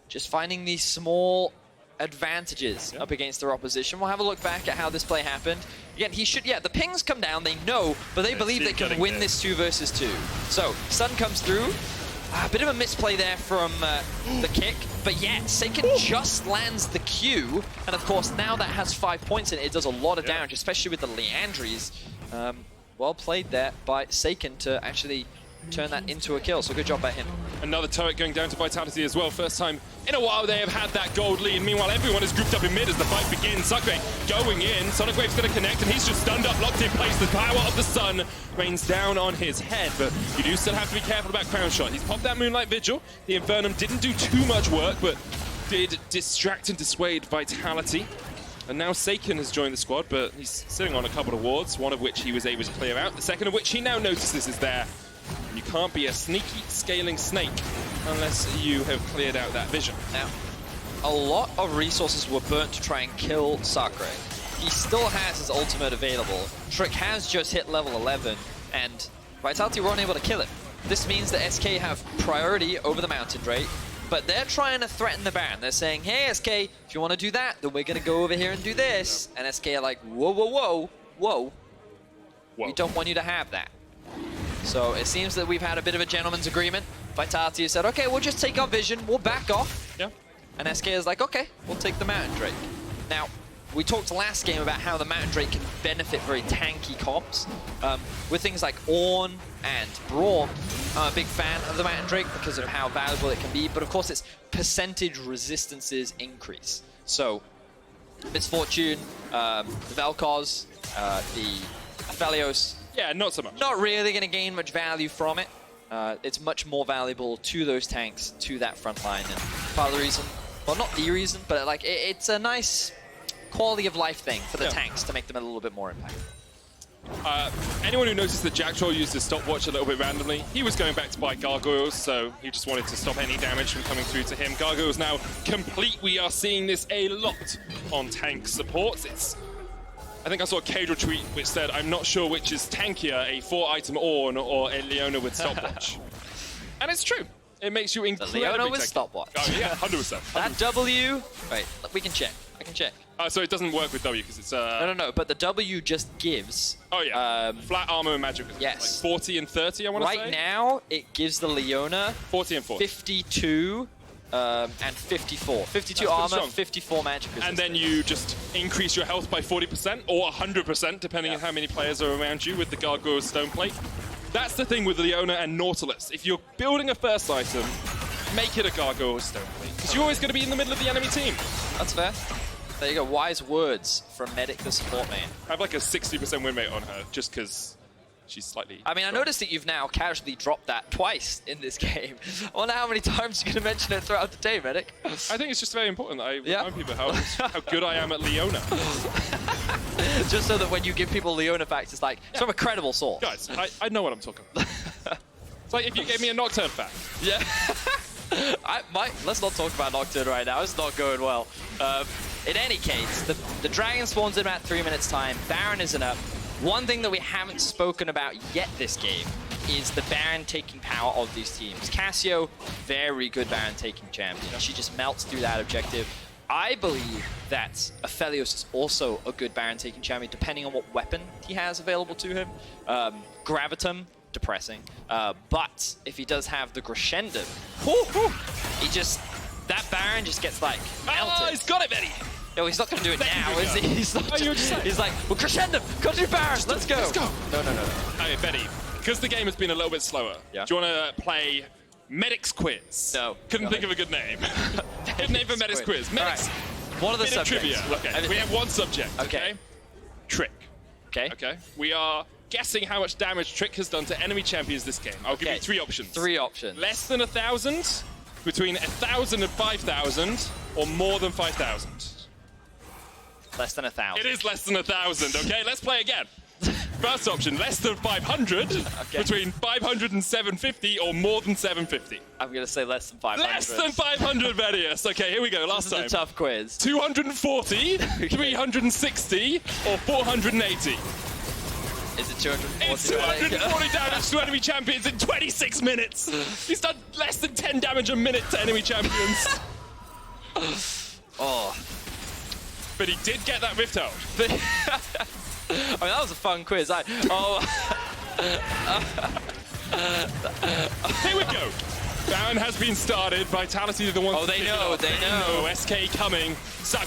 just finding these small advantages up against their opposition. We'll have a look back at how this play happened. Again, the pings come down, they know, but they believe they can win this 2 versus 2. So, Sun comes through. A bit of a misplay there from the kick, but yeah, Seiken just lands the Q, and of course, now that has 5 points in it, it does a lot of damage, especially with the Leandries. Well played there by Seiken to actually turn that into a kill, so good job by him. Another turret going down to Vitality as well. First time in a while they have had that gold lead. Meanwhile, everyone is grouped up in mid as the fight begins. Sakurai going in. Sonic Wave's going to connect, and he's just stunned up, locked in place. The power of the sun rains down on his head, but you do still have to be careful about Crown Shot. He's popped that Moonlight Vigil. The Infernum didn't do too much work, but did distract and dissuade Vitality. And now Seiken has joined the squad, but he's sitting on a couple of wards, one of which he was able to clear out, the second of which he now notices is there. You can't be a sneaky scaling snake unless you have cleared out that vision. Now, a lot of resources were burnt to try and kill Sakurai. He still has his ultimate available. Trick has just hit level 11, and Vitality were unable to kill him. This means that SK have priority over the Mountain Drake, but they're trying to threaten the Baron. They're saying, hey SK, if you want to do that, then we're going to go over here and do this. And SK are like, whoa, whoa, whoa, whoa. We don't want you to have that. So it seems that we've had a bit of a gentleman's agreement. Vitality has said, okay, we'll just take our vision, we'll back off. Yeah. And SK is like, okay, we'll take the Mountain Drake. Now, we talked last game about how the Mountain Drake can benefit very tanky comps. With things like Ornn and Braum, I'm a big fan of the Mountain Drake because of how valuable it can be, but of course its percentage resistances increase. So, Misfortune, the Vel'Koz, the Aphelios, yeah, not so much. Not really going to gain much value from it. It's much more valuable to those tanks, to that front line. And part of the reason, well, not the reason, but like it's a nice quality of life thing for the tanks to make them a little bit more impactful. Anyone who noticed that Jack Troll used his stopwatch a little bit randomly, he was going back to buy Gargoyles, so he just wanted to stop any damage from coming through to him. Gargoyles now complete. We are seeing this a lot on tank supports. I think I saw a Cadro tweet which said, I'm not sure which is tankier, a 4-item Ornn or a Leona with stopwatch. And it's true. It makes you incredibly Leona with tanky. stopwatch. Oh yeah, 100%. That W... Wait, we can check. I can check. So it doesn't work with W because it's... No, but the W just gives... Oh yeah, flat armor and magic. Yes. Like 40 and 30, I want to say? Right now, it gives the Leona... 40 and 40. 52... and 54. 52 armor, strong. 54 magic resistance. And then you just increase your health by 40% or 100%, depending on how many players are around you with the Gargoyle Stone Plate. That's the thing with Leona and Nautilus. If you're building a first item, make it a Gargoyle Stone Plate, because you're always going to be in the middle of the enemy team. That's fair. There you go. Wise words from Medic, the support main. I have like a 60% win rate on her, just because she's slightly... I mean, I noticed that you've now casually dropped that twice in this game. I wonder how many times you're going to mention it throughout the day, Medic. I think it's just very important that I remind people how good I am at Leona. Just so that when you give people Leona facts, it's like, it's from a credible source. Guys, I know what I'm talking about. It's like if you gave me a Nocturne fact. Yeah. Let's not talk about Nocturne right now. It's not going well. In any case, the Dragon spawns in about 3 minutes' time. Baron isn't up. One thing that we haven't spoken about yet this game is the Baron taking power of these teams. Cassio, very good Baron taking champion. She just melts through that objective. I believe that Aphelios is also a good Baron taking champion, depending on what weapon he has available to him. Gravitum, depressing. But if he does have the Crescendo, he just, that Baron just gets like melted. Oh, he's got it, Betty. No, he's not going to do it now, is he? He's not he's like, well, Crescendo, got to do Baron, let's go. Let's go. No. Okay, Betty, because the game has been a little bit slower, Yeah. do you want to play Medics Quiz? No. Couldn't No. think of a good name. Good name for Medics Quiz. Medics. All right. What are the Bit of subjects? trivia. Okay, we have one subject. Okay. Trick. Okay. Okay. We are guessing how much damage Trick has done to enemy champions this game. I'll give you 3 options. 3 options. Less than 1,000, between 1,000 and 5,000, or more than 5,000. Less than 1,000. It is less than 1,000, okay? Let's play again. First option, less than 500, between 500 and 750, or more than 750. I'm going to say less than 500. Less than 500, Verius. Okay, here we go, last This time. is a tough quiz. 240, 360, or 480. Is it 240? It's 240 damage to enemy champions in 26 minutes. He's done less than 10 damage a minute to enemy champions. Oh. But he did get that rift out. I mean, that was a fun quiz. Here we go. Baron has been started. Vitality are the ones. Oh, they know, they know. SK coming.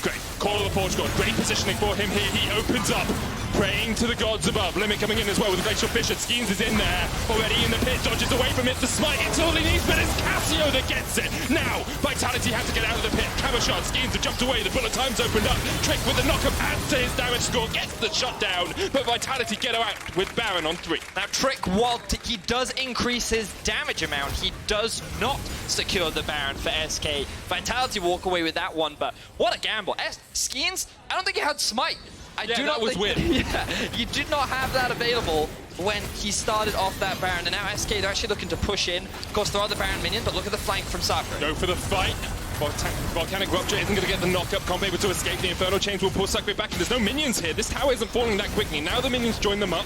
Great. Call of the Portugal. Great positioning for him here. He opens up. Praying to the gods above. Limit coming in as well with a Glacial Fissure. Skeens is in there. Already in the pit. Dodges away from it. The smite. It's all he needs, but it's Cassio that gets it. Now, Vitality has to get out of the pit. Camera shot. Skeens have jumped away. The bullet time's opened up. Trick with the knockup adds to his damage score. Gets the shutdown. But Vitality get her out with Baron on 3. Now, Trick, while he does increase his damage amount, he does not secure the Baron for SK. Vitality walk away with that one, but what a gamble. Skeens, I don't think he had smite. I do not was think, weird. Yeah, you did not have that available when he started off that Baron, and now SK, they're actually looking to push in. Of course, there are the Baron minions, but look at the flank from Sakura. Go for the fight. Volcanic Rupture isn't going to get the knockup. Can't be able to escape. The Inferno Chains will pull Sakura back, and there's no minions here. This tower isn't falling that quickly. Now the minions join them up.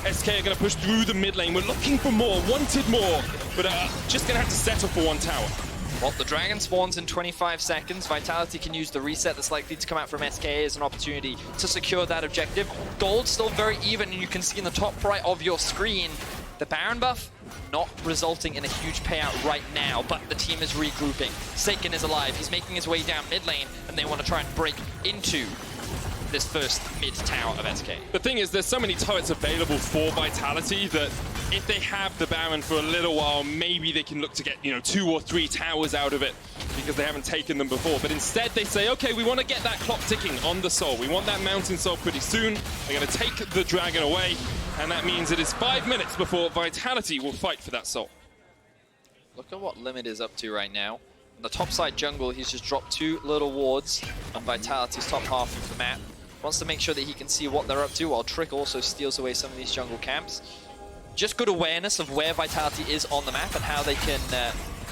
SK are going to push through the mid lane. We're looking for more, wanted more, but just going to have to settle for one tower. Well, the dragon spawns in 25 seconds. Vitality can use the reset that's likely to come out from SK as an opportunity to secure that objective. Gold's still very even, and you can see in the top right of your screen, the Baron buff not resulting in a huge payout right now, but the team is regrouping. Seiken is alive. He's making his way down mid lane, and they want to try and break into this first mid tower of SK. The thing is, there's so many turrets available for Vitality that if they have the Baron for a little while, maybe they can look to get, 2 or 3 towers out of it because they haven't taken them before. But instead they say, okay, we want to get that clock ticking on the Soul. We want that Mountain Soul pretty soon. They're going to take the Dragon away, and that means it is 5 minutes before Vitality will fight for that Soul. Look at what Limit is up to right now. On the top side jungle, he's just dropped 2 little wards on Vitality's top half of the map. Wants to make sure that he can see what they're up to, while Trick also steals away some of these jungle camps. Just good awareness of where Vitality is on the map and how they can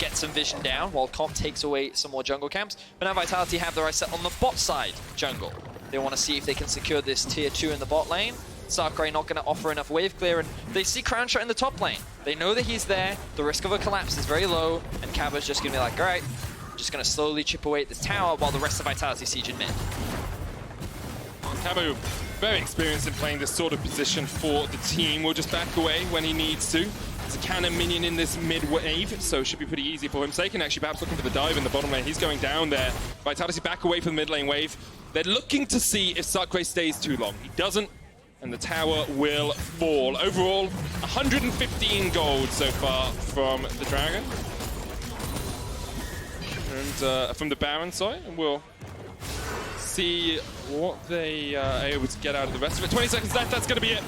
get some vision down, while Comp takes away some more jungle camps. But now Vitality have their eyes set on the bot side jungle. They want to see if they can secure this tier 2 in the bot lane. Sakurai not going to offer enough wave clear, and they see Crownshot in the top lane. They know that he's there, the risk of a collapse is very low, and Caba's just going to be like, alright, I'm just going to slowly chip away at this tower while the rest of Vitality siege in mid. Cabu, very experienced in playing this sort of position for the team. Will just back away when he needs to. There's a cannon minion in this mid wave, so it should be pretty easy for him. Seiken actually perhaps looking for the dive in the bottom lane. He's going down there. Vitality back away from the mid lane wave. They're looking to see if Sakurai stays too long. He doesn't, and the tower will fall. Overall, 115 gold so far from the Dragon. And from the Baron side, and we'll see what they are able to get out of the rest of it. 20 seconds left, that's going to be it.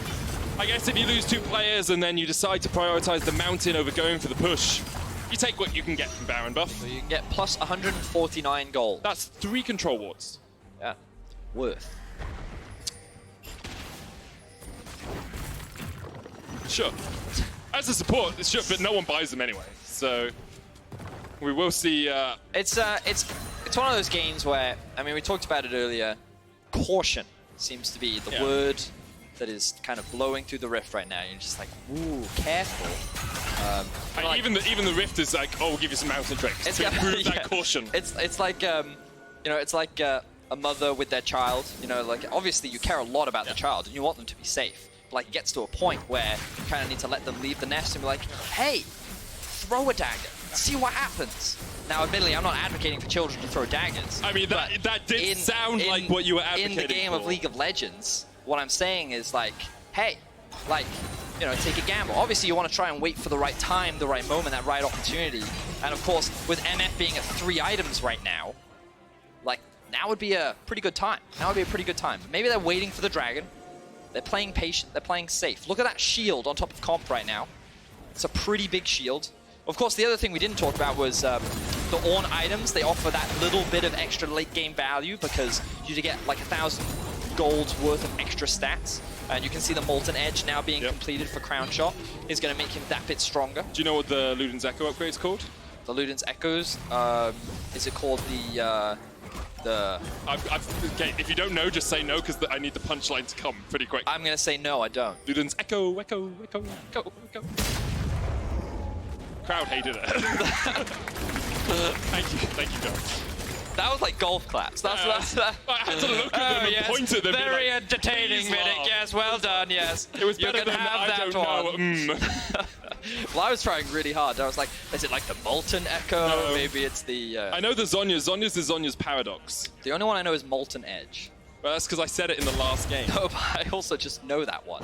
I guess if you lose 2 players and then you decide to prioritize the mountain over going for the push, you take what you can get from Baron buff. So you can get plus 149 gold. That's 3 control wards. Yeah, worth. Sure. As a support, sure, but no one buys them anyway. So we will see. It's one of those games where, I mean, we talked about it earlier. Caution seems to be the word that is kind of blowing through the rift right now. You're just like, ooh, careful. Like, even the rift is like, oh, we'll give you some mountain tricks to improve that caution. It's like You know, it's like a mother with their child. You know, like obviously you care a lot about the child and you want them to be safe. But like it gets to a point where you kind of need to let them leave the nest and be like, hey, throw a dagger, see what happens. Now, admittedly, I'm not advocating for children to throw daggers. I mean, that did sound like what you were advocating in the game for. of League of Legends. What I'm saying is like, hey, like, you know, take a gamble. Obviously, you want to try and wait for the right time, the right moment, that right opportunity. And of course, with MF being at 3 items right now, like, now would be a pretty good time. Now would be a pretty good time. Maybe they're waiting for the dragon. They're playing patient. They're playing safe. Look at that shield on top of Comp right now. It's a pretty big shield. Of course, the other thing we didn't talk about was the Ornn items. They offer that little bit of extra late game value because you get like 1,000 gold's worth of extra stats. And you can see the Molten Edge now being completed for Crown Shot is going to make him that bit stronger. Do you know what the Luden's Echo upgrade is called? The Luden's Echoes, is it called the... Okay, if you don't know, just say no, because I need the punchline to come pretty quick. I'm going to say no, I don't. Luden's Echo, Echo, Echo, Echo, Echo. Crowd hated it. Thank you, John. That was like golf claps. That's I had to look at them and point at them. Very like, entertaining, Medic. Yes, well done, yes. It was you better can than have I that don't know. one. Well, I was trying really hard. I was like, is it like the Molten Echo? No. Maybe it's the... I know the Zhonya's. Zhonya's the Zhonya's Paradox. The only one I know is Molten Edge. Well, that's because I said it in the last game. No, but I also just know that one.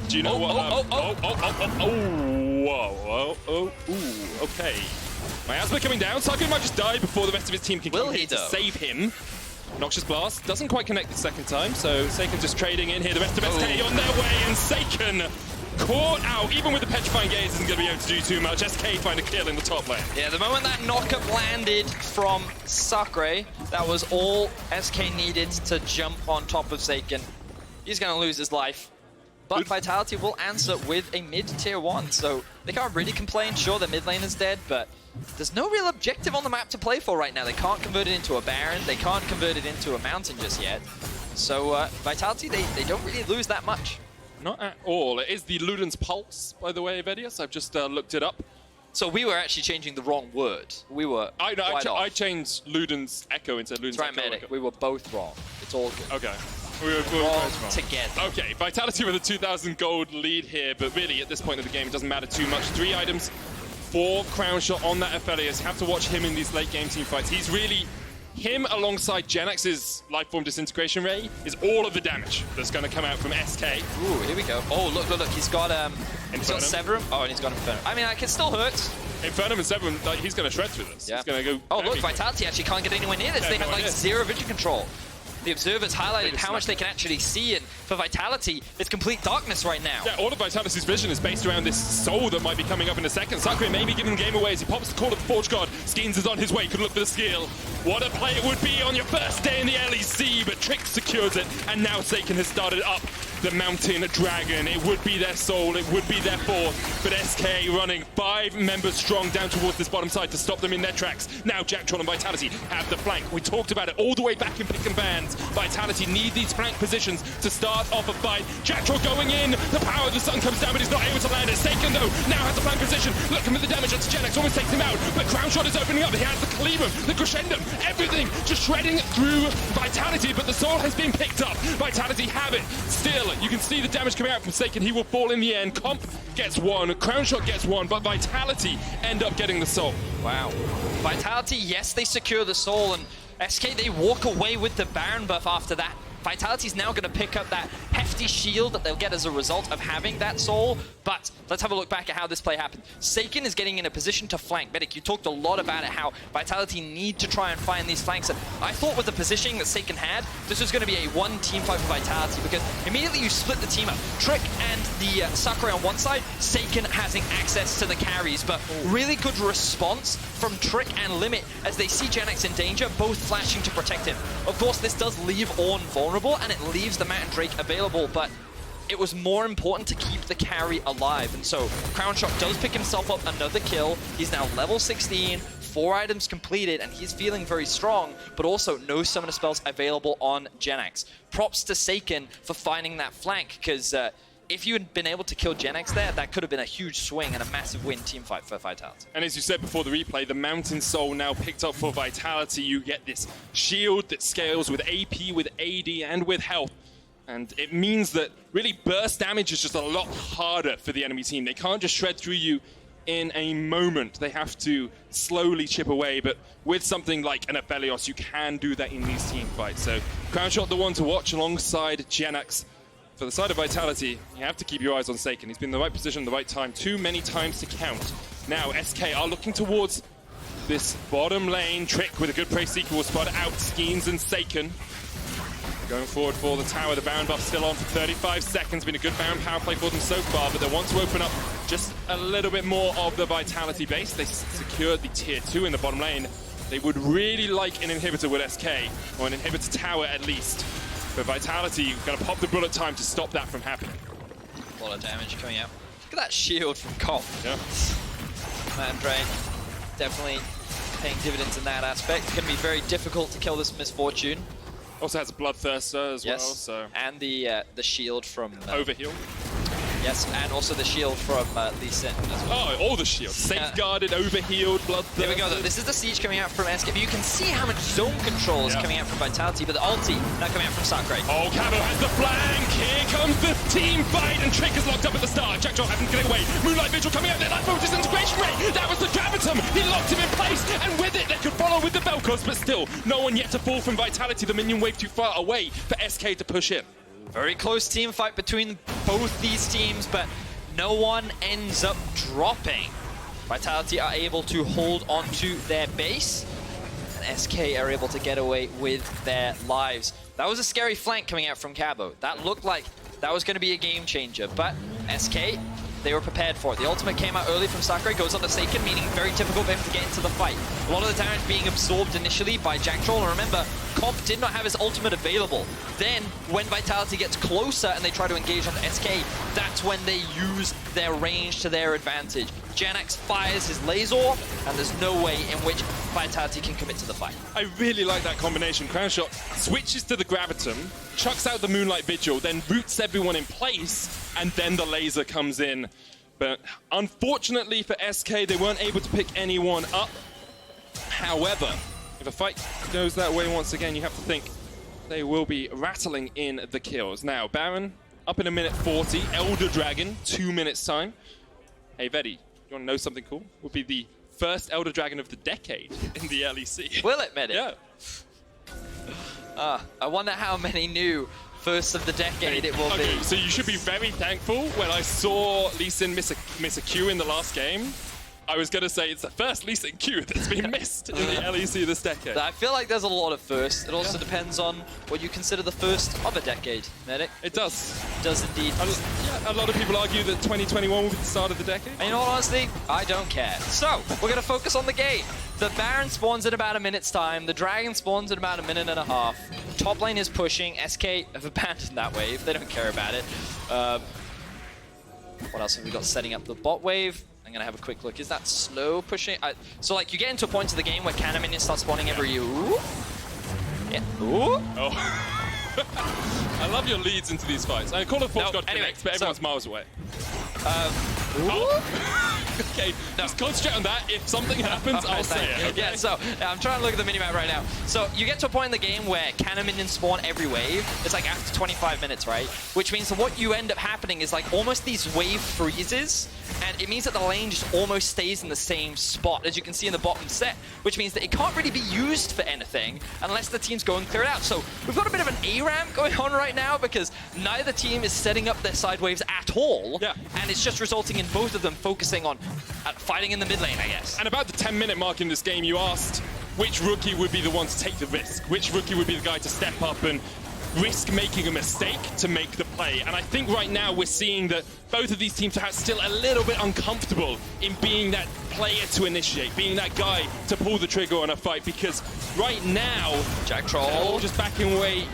Do you know what? Ooh, okay. Miasma coming down. Sakura might just die before the rest of his team can come here to save him. Noxious Blast doesn't quite connect the second time, so Seiken just trading in here. The rest of SK on their way, and Seiken caught out. Even with the Petrifying Gaze, isn't going to be able to do too much. SK find a kill in the top lane. Yeah, the moment that knockup landed from Sakurai, that was all SK needed to jump on top of Seiken. He's going to lose his life. But Vitality will answer with a mid-tier 1, so they can't really complain. Sure, the mid lane is dead, but there's no real objective on the map to play for right now. They can't convert it into a Baron, they can't convert it into a Mountain just yet. So Vitality, they don't really lose that much. Not at all. It is the Luden's Pulse, by the way, Vedius. I've just looked it up. So we were actually changing the wrong word. We were I changed Luden's Echo into Luden's Echo. Medic. We were both wrong. It's all good. Okay. We were wrong together. Okay, Vitality with a 2,000 gold lead here, but really at this point of the game it doesn't matter too much. 3 items, 4 Crown Shot on that Aphelios. Have to watch him in these late game team fights. He's really, him alongside Genax's Lifeform Disintegration Ray is all of the damage that's going to come out from SK. Ooh, here we go. Oh, look, he's got Severum. Oh, and he's got Infernum. I mean, it can still hurt. Infernum and Severum, like, he's going to shred through this. Yeah. He's going to go. Oh, look, Vitality actually can't get anywhere near this. They have like 0 vision control. The Observer's highlighted how much they can actually see, and for Vitality, it's complete darkness right now. Yeah, all of Vitality's vision is based around this soul that might be coming up in a second. Sakurai may be giving the game away as he pops the call of the Forge God. Skeens is on his way, could look for the steal. What a play it would be on your first day in the LEC, but Trick secures it, and now Seiken has started up the Mountain Dragon. It would be their soul, it would be their fourth, but SK running 5 members strong down towards this bottom side to stop them in their tracks. Now Jacktron and Vitality have the flank. We talked about it all the way back in Pick and Bans. Vitality need these flank positions to start off a fight. Jacktron going in, the power of the sun comes down, but he's not able to land it. Seiken though, now has the flank position. Looking at the damage onto Genax, almost takes him out, but Crown Shot is opening up. He has the Calibum, the Crescendum, everything just shredding through Vitality, but the soul has been picked up. Vitality have it. Still, you can see the damage coming out from Seiken. He will fall in the end. Comp gets 1, Crown Shot gets 1, but Vitality end up getting the soul. Wow. Vitality, yes, they secure the soul, and SK, they walk away with the Baron buff after that. Vitality's now going to pick up that hefty shield that they'll get as a result of having that soul, but let's have a look back at how this play happened. Seiken is getting in a position to flank. Medic, you talked a lot about it, how Vitality need to try and find these flanks, and I thought with the positioning that Seiken had, this was going to be a 1 team fight for Vitality, because immediately you split the team up. Trick and the Sakurai on one side, Seiken having access to the carries, but really good response from Trick and Limit as they see Genax in danger, both flashing to protect him. Of course, this does leave Ornn vulnerable, and it leaves the Mountain Drake available, but it was more important to keep the carry alive, and so Crown Shot does pick himself up another kill. He's now level 16, 4 items completed, and he's feeling very strong, but also no summoner spells available on Genax. Props to Seiken for finding that flank, because if you had been able to kill Gen X there, that could have been a huge swing and a massive win team fight for Vitality. And as you said before the replay, the Mountain Soul now picked up for Vitality. You get this shield that scales with AP, with AD, and with health. And it means that really burst damage is just a lot harder for the enemy team. They can't just shred through you in a moment. They have to slowly chip away, but with something like an Aphelios, you can do that in these team fights. So Crownshot the one to watch alongside Genax. For the side of Vitality, you have to keep your eyes on Seiken. He's been in the right position, the right time, too many times to count. Now SK are looking towards this bottom lane. Trick with a good Prey Seeker will spot out Skeens and Seiken. Going forward for the tower, the Baron buff still on for 35 seconds. Been a good Baron power play for them so far, but they want to open up just a little bit more of the Vitality base. They secured the tier 2 in the bottom lane. They would really like an inhibitor with SK, or an inhibitor tower at least. But Vitality going to pop the bullet time to stop that from happening. A lot of damage coming out. Look at that shield from Comp. Yeah. Man Drain definitely paying dividends in that aspect. It's going to be very difficult to kill this Misfortune. Also has a Bloodthirster as well, so... And the shield from... Overheal. Yes, and also the shield from Lee Sin as well. Oh, all the shields. Safeguarded, overhealed, Bloodthirster. There we go, though. This is the siege coming out from SK. You can see how much zone control is coming out from Vitality, but the ulti now coming out from Sakurai. Oh, Cabo has the flank. Here comes the team fight, and Trick is locked up at the start. Jackdaw hasn't get away. Moonlight Vigil coming out there. Light Focus Integration Ray. That was the Gravitum. He locked him in place, and with it, they could follow with the Vel'Koz, but still, no one yet to fall from Vitality. The minion wave too far away for SK to push in. Very close team fight between both these teams, but no one ends up dropping. Vitality are able to hold onto their base, and SK are able to get away with their lives. That was a scary flank coming out from Cabo. That looked like that was going to be a game changer, but SK, they were prepared for it. The ultimate came out early from Sakurai, goes on to Seiken, meaning very difficult for him to get into the fight. A lot of the damage being absorbed initially by Jack Troll, and remember, Comp did not have his ultimate available. Then, when Vitality gets closer and they try to engage on the SK, that's when they use their range to their advantage. Genax fires his laser, and there's no way in which Vitality can commit to the fight. I really like that combination. Crownshot switches to the Gravitum, chucks out the Moonlight Vigil, then roots everyone in place, and then the laser comes in. But unfortunately for SK, they weren't able to pick anyone up. However, if a fight goes that way once again, you have to think they will be rattling in the kills. Now, Baron up in a minute 40, Elder Dragon, 2 minutes time. Hey, Vedi, you want to know something cool? Would be the first Elder Dragon of the decade in the LEC. Will it, Medic? Yeah. I wonder how many new first of the decade it will Okay, be. so you should be very thankful. When I saw Lee Sin miss a Q in the last game, I was going to say it's the first Lee Sin Q that's been missed in the LEC this decade. I feel like there's a lot of firsts. It also depends on what you consider the first of a decade, Medic. It does. It does indeed. A lot of people argue that 2021 will be the start of the decade. And you know what, honestly, I don't care. So, we're going to focus on the game. The Baron spawns in about a minute's time. The Dragon spawns in about a minute and a half. Top lane is pushing. SK have abandoned that wave. They don't care about it. What else have we got setting up the bot wave? I'm going to have a quick look. Is that slow pushing? So, like, you get into a point of the game where cannon minions start spawning every... Ooh. Yeah. Ooh. Oh. I love your leads into these fights. I call it Force God anyway, connects, but everyone's miles away. Okay, just concentrate on that. If something happens, I'll say it. Okay? Yeah, so I'm trying to look at the minimap right now. So you get to a point in the game where cannon minions spawn every wave. It's like after 25 minutes, right? Which means that what you end up happening is like almost these wave freezes, and it means that the lane just almost stays in the same spot, as you can see in the bottom set, which means that it can't really be used for anything unless the team's go and clear it out. So we've got a bit of an A-ramp going on right now because neither team is setting up their side waves at all, and it's just resulting in both of them focusing on fighting in the mid lane, I guess. And about the 10-minute mark in this game, you asked which rookie would be the one to take the risk, which rookie would be the guy to step up and risk making a mistake to make the play. And I think right now we're seeing that both of these teams are still a little bit uncomfortable in being that player to initiate, being that guy to pull the trigger on a fight, because right now Jack they're all Troll just backing away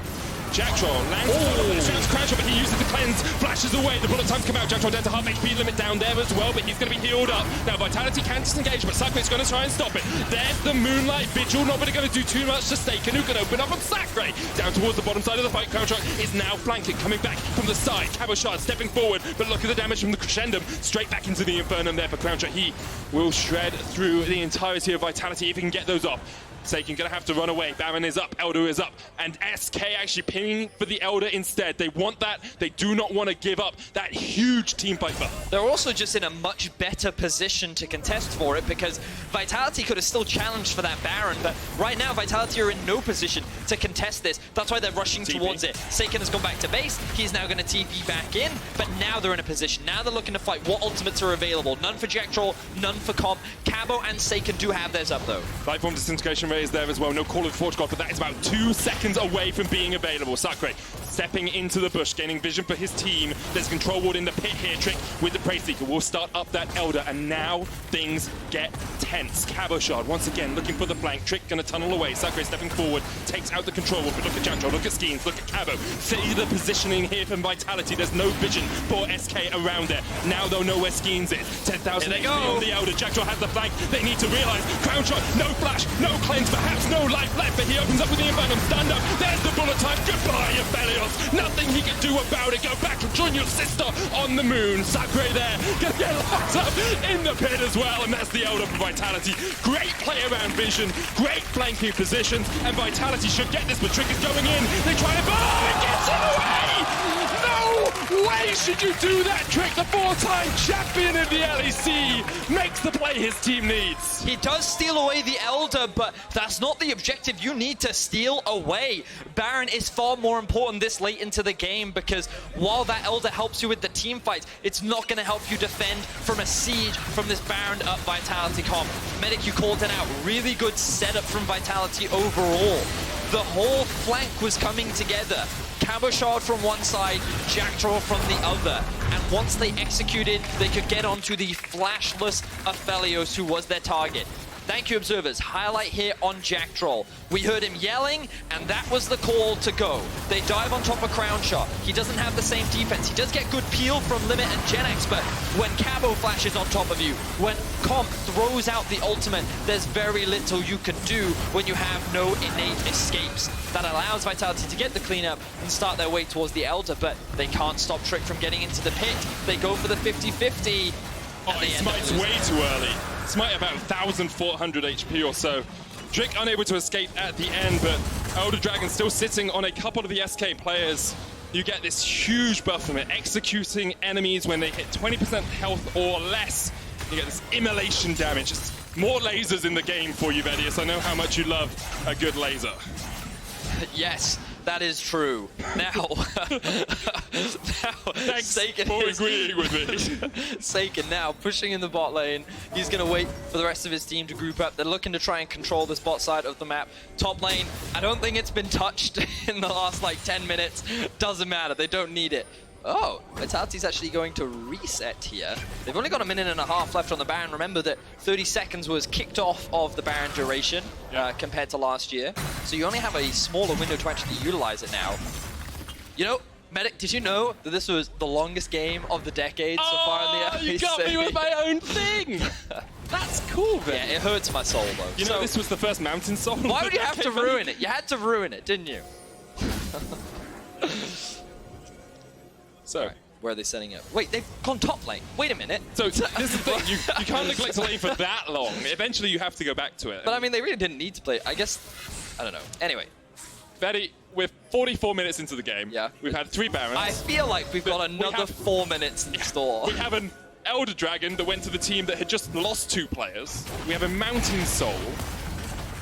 Jack Troll lands Crash, but he uses the cleanse, flashes away. The bullet times come out. Jack Troll down to half HP limit down there as well, but he's going to be healed up. Now Vitality can disengage, but Sacre's going to try and stop it. There's the Moonlight Vigil, not really going to do too much to Staken, who can open up on Sacre. Down towards the bottom side of the fight, CrowdStrike is now flanking, coming back from the side. Cabochard stepping forward, but look at the damage from the Crescendum. Straight back into the Infernum there for CrowdStrike. He will shred through the entirety of Vitality if he can get those off. Saken gonna have to run away. Baron is up, Elder is up, and SK actually pinning for the Elder instead. They want that. They do not want to give up that huge team fight. They're also just in a much better position to contest for it because Vitality could have still challenged for that Baron, but right now Vitality are in no position to contest this. That's why they're rushing towards it. Saken has gone back to base. He's now going to TP back in, but now they're in a position. Now they're looking to fight. What ultimates are available? None for Jack Troll, none for Comp. Cabo and Saken do have theirs up though. Lifeform Disintegration Ray is there as well. No Call of the Forge God, but that is about 2 seconds away from being available. Sacre stepping into the bush, gaining vision for his team. There's a control ward in the pit here. Trick with the Praise Seeker will start up that Elder, and now things get tense. Cabochard once again looking for the flank. Trick gonna tunnel away. Sacre stepping forward, takes out the control ward, but look at Jantro, look at Skeens, look at Cabo. See the positioning here from Vitality. There's no vision for SK around there. Now they'll know where Skeens is. 10,000 they go. on the Elder. Jantro has the flank. They need to realize CrowdStrike, no flash, no cleanse, perhaps no life left, but he opens up with the Infernum. Stand up. There's the bullet time. Goodbye, Aphelios. Nothing he can do about it. Go back and join your sister on the moon. Sacre there. Gonna get locked up in the pit as well, and that's the Elder for Vitality. Great play around vision, great flanking positions, and Vitality should get this, but Trick is going in. They try to... Oh, it gets in the way! No way should you do that, Trick. The 4-time champion of the LEC makes the play his team needs. He does steal away the Elder, but that's not the objective you need to steal away. Baron is far more important this late into the game because while that Elder helps you with the team fights, it's not going to help you defend from a siege from this Baron up Vitality comp. Medic, you called it out. Really good setup from Vitality overall. The whole flank was coming together. Cabochard from one side, Jack Troll from the other. And once they executed, they could get onto the flashless Aphelios, who was their target. Thank you, observers. Highlight here on Jack Troll. We heard him yelling, and that was the call to go. They dive on top of Crown Shot. He doesn't have the same defense. He does get good peel from Limit and Genex, but when Cabo flashes on top of you, when Comp throws out the ultimate, there's very little you can do when you have no innate escapes. That allows Vitality to get the cleanup and start their way towards the Elder, but they can't stop Trick from getting into the pit. They go for the 50-50. Oh, he smites way too early. Smite about 1,400 HP or so. Trick unable to escape at the end, but Elder Dragon still sitting on a couple of the SK players. You get this huge buff from it, executing enemies when they hit 20% health or less. You get this immolation damage. Just more lasers in the game for you, Vedius. I know how much you love a good laser. Yes, that is true. Now, Thanks Saken for agreeing with me. Saken now pushing in the bot lane. He's going to wait for the rest of his team to group up. They're looking to try and control this bot side of the map. Top lane, I don't think it's been touched in the last like 10 minutes. Doesn't matter, they don't need it. Oh, Vitality's actually going to reset here. They've only got a minute and a half left on the Baron. Remember that 30 seconds was kicked off of the Baron duration compared to last year. So you only have a smaller window to actually utilize it now. You know, Medic, did you know that this was the longest game of the decade so far in the LEC? You got me with my own thing! That's cool, man. Yeah, it hurts my soul, though. You know, this was the first Mountain Soul. Why would you have to ruin it? You had to ruin it, didn't you? So, right, where are they setting up? Wait, they've gone top lane. Wait a minute. So this is the thing, you can't neglect a lane for that long. Eventually you have to go back to it. But I mean, they really didn't need to play. I guess, I don't know. Anyway. Betty, we're 44 minutes into the game. Yeah. We've had 3 Barons. I feel like we've got another 4 minutes in store. We have an Elder Dragon that went to the team that had just lost 2 players. We have a Mountain Soul.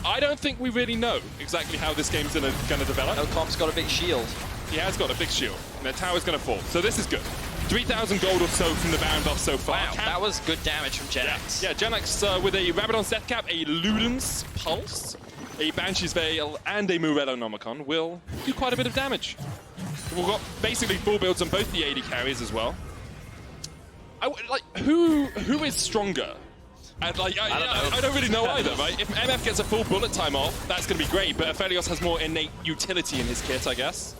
I don't think we really know exactly how this game's gonna develop. No, Comp's got a big shield. He has got a big shield, and the tower's going to fall. So this is good. 3,000 gold or so from the Baron buff so far. Wow, that was good damage from Genex. Yeah, Genex with a Rabadon's Death Cap, a Luden's Pulse, a Banshee's Veil, and a Morello Nomicon will do quite a bit of damage. We've got basically full builds on both the AD carries as well. Who is stronger? And I don't really know either, right? If MF gets a full bullet time off, that's going to be great, but Aphelios has more innate utility in his kit, I guess.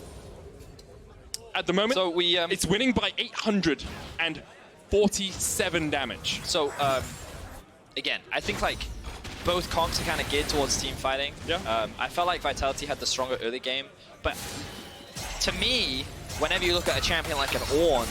at the moment, So we, it's winning by 847 damage. So, again, I think like both comps are kind of geared towards team fighting. Yeah. I felt like Vitality had the stronger early game, but to me, whenever you look at a champion like an Ornn,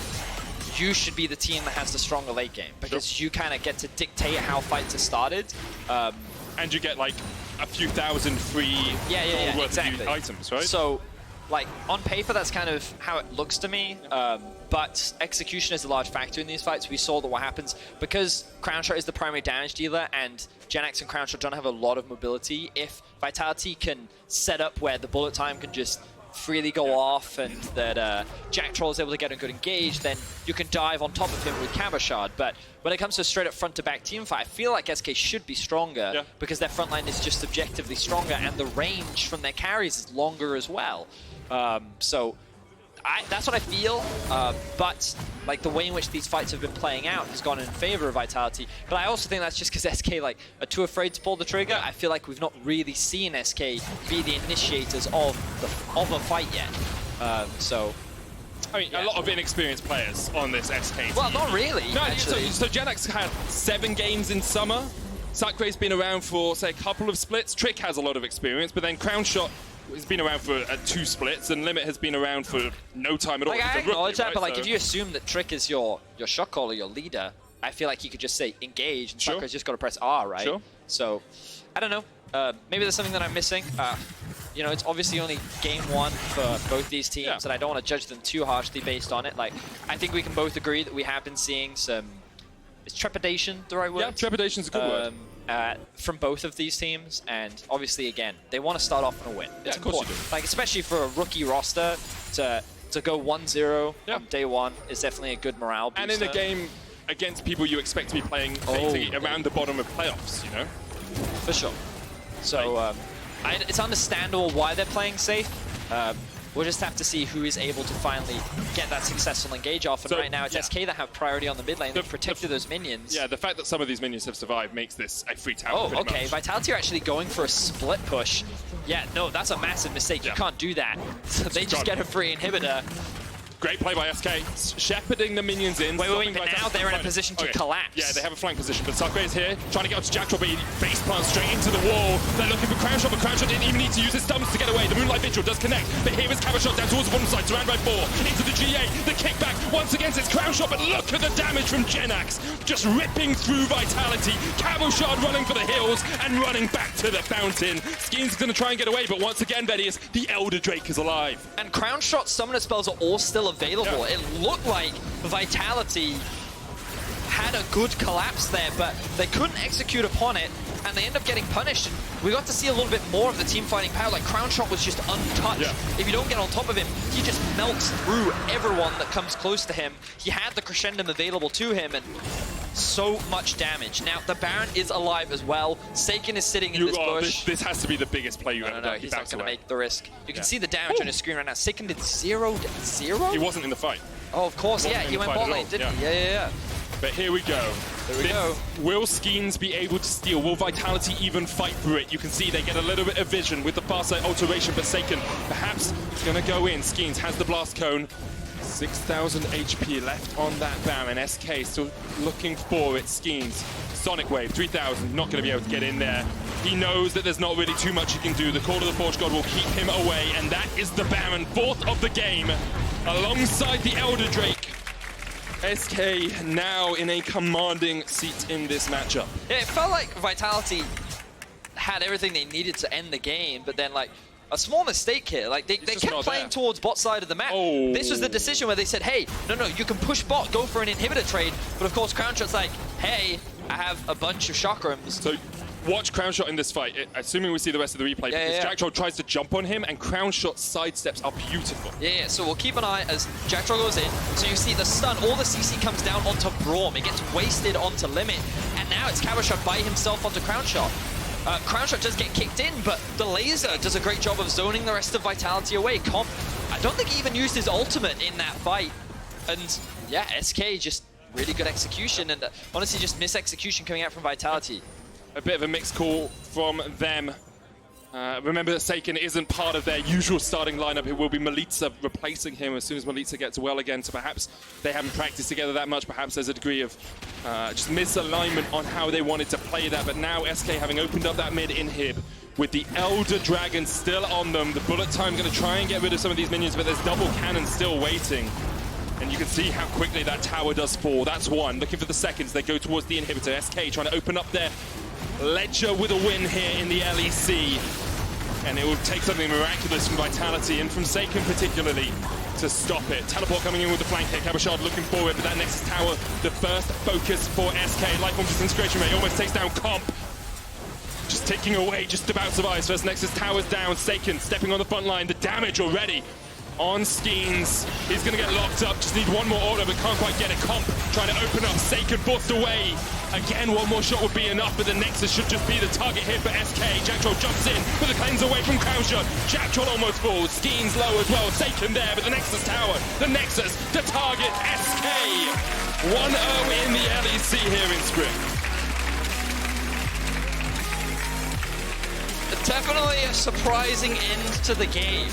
you should be the team that has the stronger late game because you kind of get to dictate how fights are started. And you get like a few thousand free gold worth of items, right? So, like, on paper, that's kind of how it looks to me, but execution is a large factor in these fights. We saw that what happens, because Crownshot is the primary damage dealer, and Genax and Crownshot don't have a lot of mobility, if Vitality can set up where the bullet time can just freely go off, and that Jack Troll is able to get a good engage, then you can dive on top of him with Cabochard. But when it comes to a straight up front-to-back team fight, I feel like SK should be stronger because their front line is just objectively stronger, and the range from their carries is longer as well. So that's what I feel, but like the way in which these fights have been playing out has gone in favor of Vitality. But I also think that's just because SK like are too afraid to pull the trigger. I feel like we've not really seen SK be the initiators of a fight yet. So I mean, a lot of inexperienced players on this SK team. well, not really. No, actually. so Genax had 7 games in summer. Sakurai's been around for, say, a couple of splits. Trick has a lot of experience, but then Crownshot has been around for 2 splits, and Limit has been around for no time at all. Like, I acknowledge that, but like, so if you assume that Trick is your shot caller, your leader, I feel like you could just say engage, and Sakurai's just got to press R, right? Sure. So, I don't know. Maybe there's something that I'm missing. You know, it's obviously only game 1 for both these teams, and I don't want to judge them too harshly based on it. Like, I think we can both agree that we have been seeing some... Is trepidation the right word? Yeah, trepidation's a good word. From both of these teams, and obviously, again, they want to start off on a win. It's of course important. you do. Like, especially for a rookie roster, to go 1-0 on day 1 is definitely a good morale booster. And in a game against people you expect to be playing around the bottom of playoffs, you know? For sure. So, it's understandable why they're playing safe. We'll just have to see who is able to finally get that successful engage off. And right now, it's SK that have priority on the mid lane. They've protected those minions. Yeah, the fact that some of these minions have survived makes this a free tower. Oh, okay. Much. Vitality are actually going for a split push. Yeah, no, that's a massive mistake. You can't do that. So they just get a free inhibitor. Great play by SK, shepherding the minions in. Wait, but now they're in a position to collapse. Yeah, they have a flank position, but Sakurai is here, trying to get onto Jack Troll, but he face plants straight into the wall. They're looking for Crownshot, but Crownshot didn't even need to use his stumps to get away. The Moonlight Vigil does connect, but here is Cabochard down towards the bottom side, surrounded by 4. Into the GA, the kickback, once again it's Crownshot, but look at the damage from Genax. Just ripping through Vitality. Cabochard running for the hills and running back to the fountain. Skeen's going to try and get away, but once again, Vedius, the Elder Drake is alive. And Crownshot summoner spells are all still available. It looked like Vitality had a good collapse there, but they couldn't execute upon it, and they end up getting punished. And we got to see a little bit more of the team fighting power. Like, Crownshot was just untouched. If you don't get on top of him, he just melts through everyone that comes close to him. He had the Crescendum available to him, and so much damage. Now, the Baron is alive as well. Seiken is sitting in this bush. This has to be the biggest play you ever done. He's not going to make the risk. You can see the damage on his screen right now. Seiken did 0-0? He wasn't in the fight. Oh, of course, he went bot lane, didn't he? Yeah. But here we go. There we go. Will Skeens be able to steal? Will Vitality even fight through it? You can see they get a little bit of vision with the Farsight alteration, but Seiken perhaps is going to go in. Skeens has the blast cone. 6,000 HP left on that Baron. SK still looking for it. Skeens. Sonic Wave, 3,000, not going to be able to get in there. He knows that there's not really too much he can do. The Call of the Forge God will keep him away, and that is the Baron, 4th of the game, alongside the Elder Drake. SK now in a commanding seat in this matchup. Yeah, it felt like Vitality had everything they needed to end the game, but then, like, a small mistake here. Like, they kept playing towards bot side of the map. This was the decision where they said, hey, no, you can push bot, go for an inhibitor trade. But of course, Crownshot's like, hey, I have a bunch of chakrams. So watch Crownshot in this fight, assuming we see the rest of the replay, because Jack Troll tries to jump on him, and Crownshot's sidesteps are beautiful. Yeah, so we'll keep an eye as Jack Troll goes in. So you see the stun, all the CC comes down onto Braum. It gets wasted onto Limit, and now it's Cabochard by himself onto Crownshot. Crownshot does get kicked in, but the laser does a great job of zoning the rest of Vitality away. Comp, I don't think he even used his ultimate in that fight. And yeah, SK just really good execution, and honestly just miss execution coming out from Vitality. A bit of a mixed call from them. Remember that Seiken isn't part of their usual starting lineup. It will be Melitza replacing him as soon as Melitza gets well again. So perhaps they haven't practiced together that much. Perhaps there's a degree of just misalignment on how they wanted to play that. But now SK having opened up that mid inhib with the Elder Dragon still on them. The bullet time going to try and get rid of some of these minions, but there's double cannon still waiting. And you can see how quickly that tower does fall. That's one. Looking for the seconds. They go towards the inhibitor. SK trying to open up their Ledger with a win here in the LEC. And it will take something miraculous from Vitality and from Seiken particularly to stop it. Teleport coming in with the flank kick. Abashard looking forward, but that Nexus tower, the first focus for SK. Lifeform disintegration rate almost takes down Comp. Just ticking away, just about survives. First Nexus tower's down. Seiken stepping on the front line. The damage already on Skeens. He's going to get locked up. Just need one more order, but can't quite get it. Comp trying to open up. Seiken forced away. Again, one more shot would be enough, but the Nexus should just be the target here for SK. Jacktroll jumps in, but the cleanse away from Krauser. Jacktroll almost falls. Skeens low as well. Seiken there, but the Nexus tower. The Nexus to target SK. 1-0 in the LEC here in Spring. Definitely a surprising end to the game.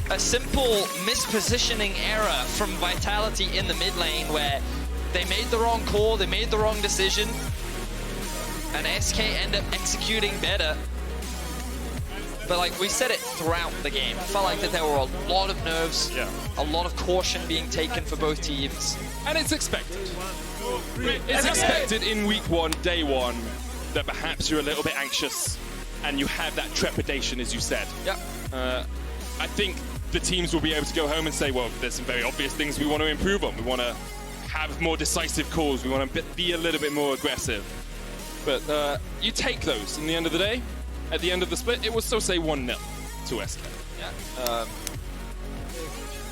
A simple mispositioning error from Vitality in the mid lane where they made the wrong call, they made the wrong decision, and SK end up executing better. But like we said it throughout the game, it felt like that there were a lot of nerves, a lot of caution being taken for both teams. And it's expected. It's expected in week one, day one, that perhaps you're a little bit anxious and you have that trepidation, as you said. I think the teams will be able to go home and say, well, there's some very obvious things we want to improve on. We want to have more decisive calls. We want to be a little bit more aggressive. But you take those in the end of the day. At the end of the split, it will still say 1-0 to SK.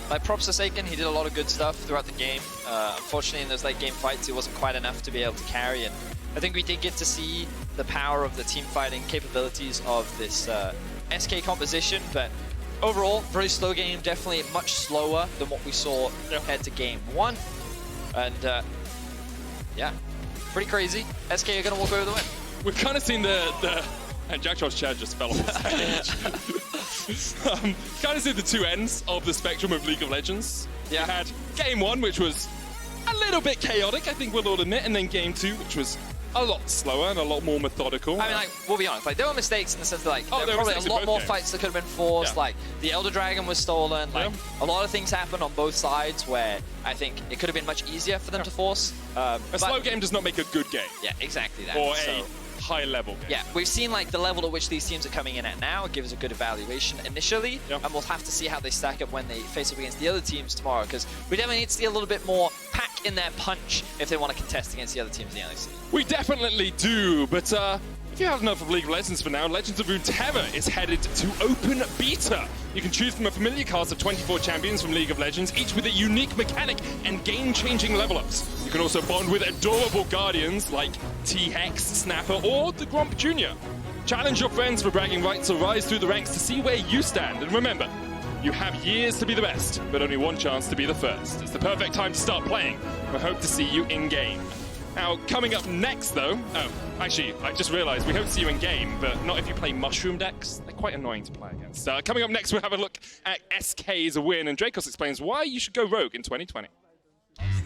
Like props to Seiken, he did a lot of good stuff throughout the game. Unfortunately, in those late game fights, it wasn't quite enough to be able to carry. And I think we did get to see the power of the team fighting capabilities of this SK composition. But overall, very slow game, definitely much slower than what we saw compared to game one. And yeah, pretty crazy. SK are going to walk over the win. We've kind of seen and Jacktroll's chair just fell off the stage. Kind of see the two ends of the spectrum of League of Legends. You had game one, which was a little bit chaotic, I think we'll all admit, and then game two, which was a lot slower and a lot more methodical. I mean, like, we'll be honest, like, there were mistakes in the sense that, like, there were probably a lot more fights that could have been forced. Like, the Elder Dragon was stolen. Like, a lot of things happened on both sides where I think it could have been much easier for them to force. A slow game does not make a good game. Yeah, exactly that. Or a high level game. Yeah, we've seen like the level at which these teams are coming in at now. It gives a good evaluation initially, and we'll have to see how they stack up when they face up against the other teams tomorrow, because we definitely need to see a little bit more pack in their punch if they want to contest against the other teams in the LEC. We definitely do, but if you have enough of League of Legends for now, Legends of Runeterra is headed to open beta. You can choose from a familiar cast of 24 champions from League of Legends, each with a unique mechanic and game-changing level-ups. You can also bond with adorable guardians like T-Hex, Snapper, or the Gromp Jr. Challenge your friends for bragging rights or rise through the ranks to see where you stand. And remember, you have years to be the best, but only one chance to be the first. It's the perfect time to start playing. We hope to see you in-game. Now, coming up next, though... Oh, actually, I just realized we hope to see you in-game, but not if you play Mushroom decks. They're quite annoying to play against. Coming up next, we'll have a look at SK's win, and Dracos explains why you should go Rogue in 2020.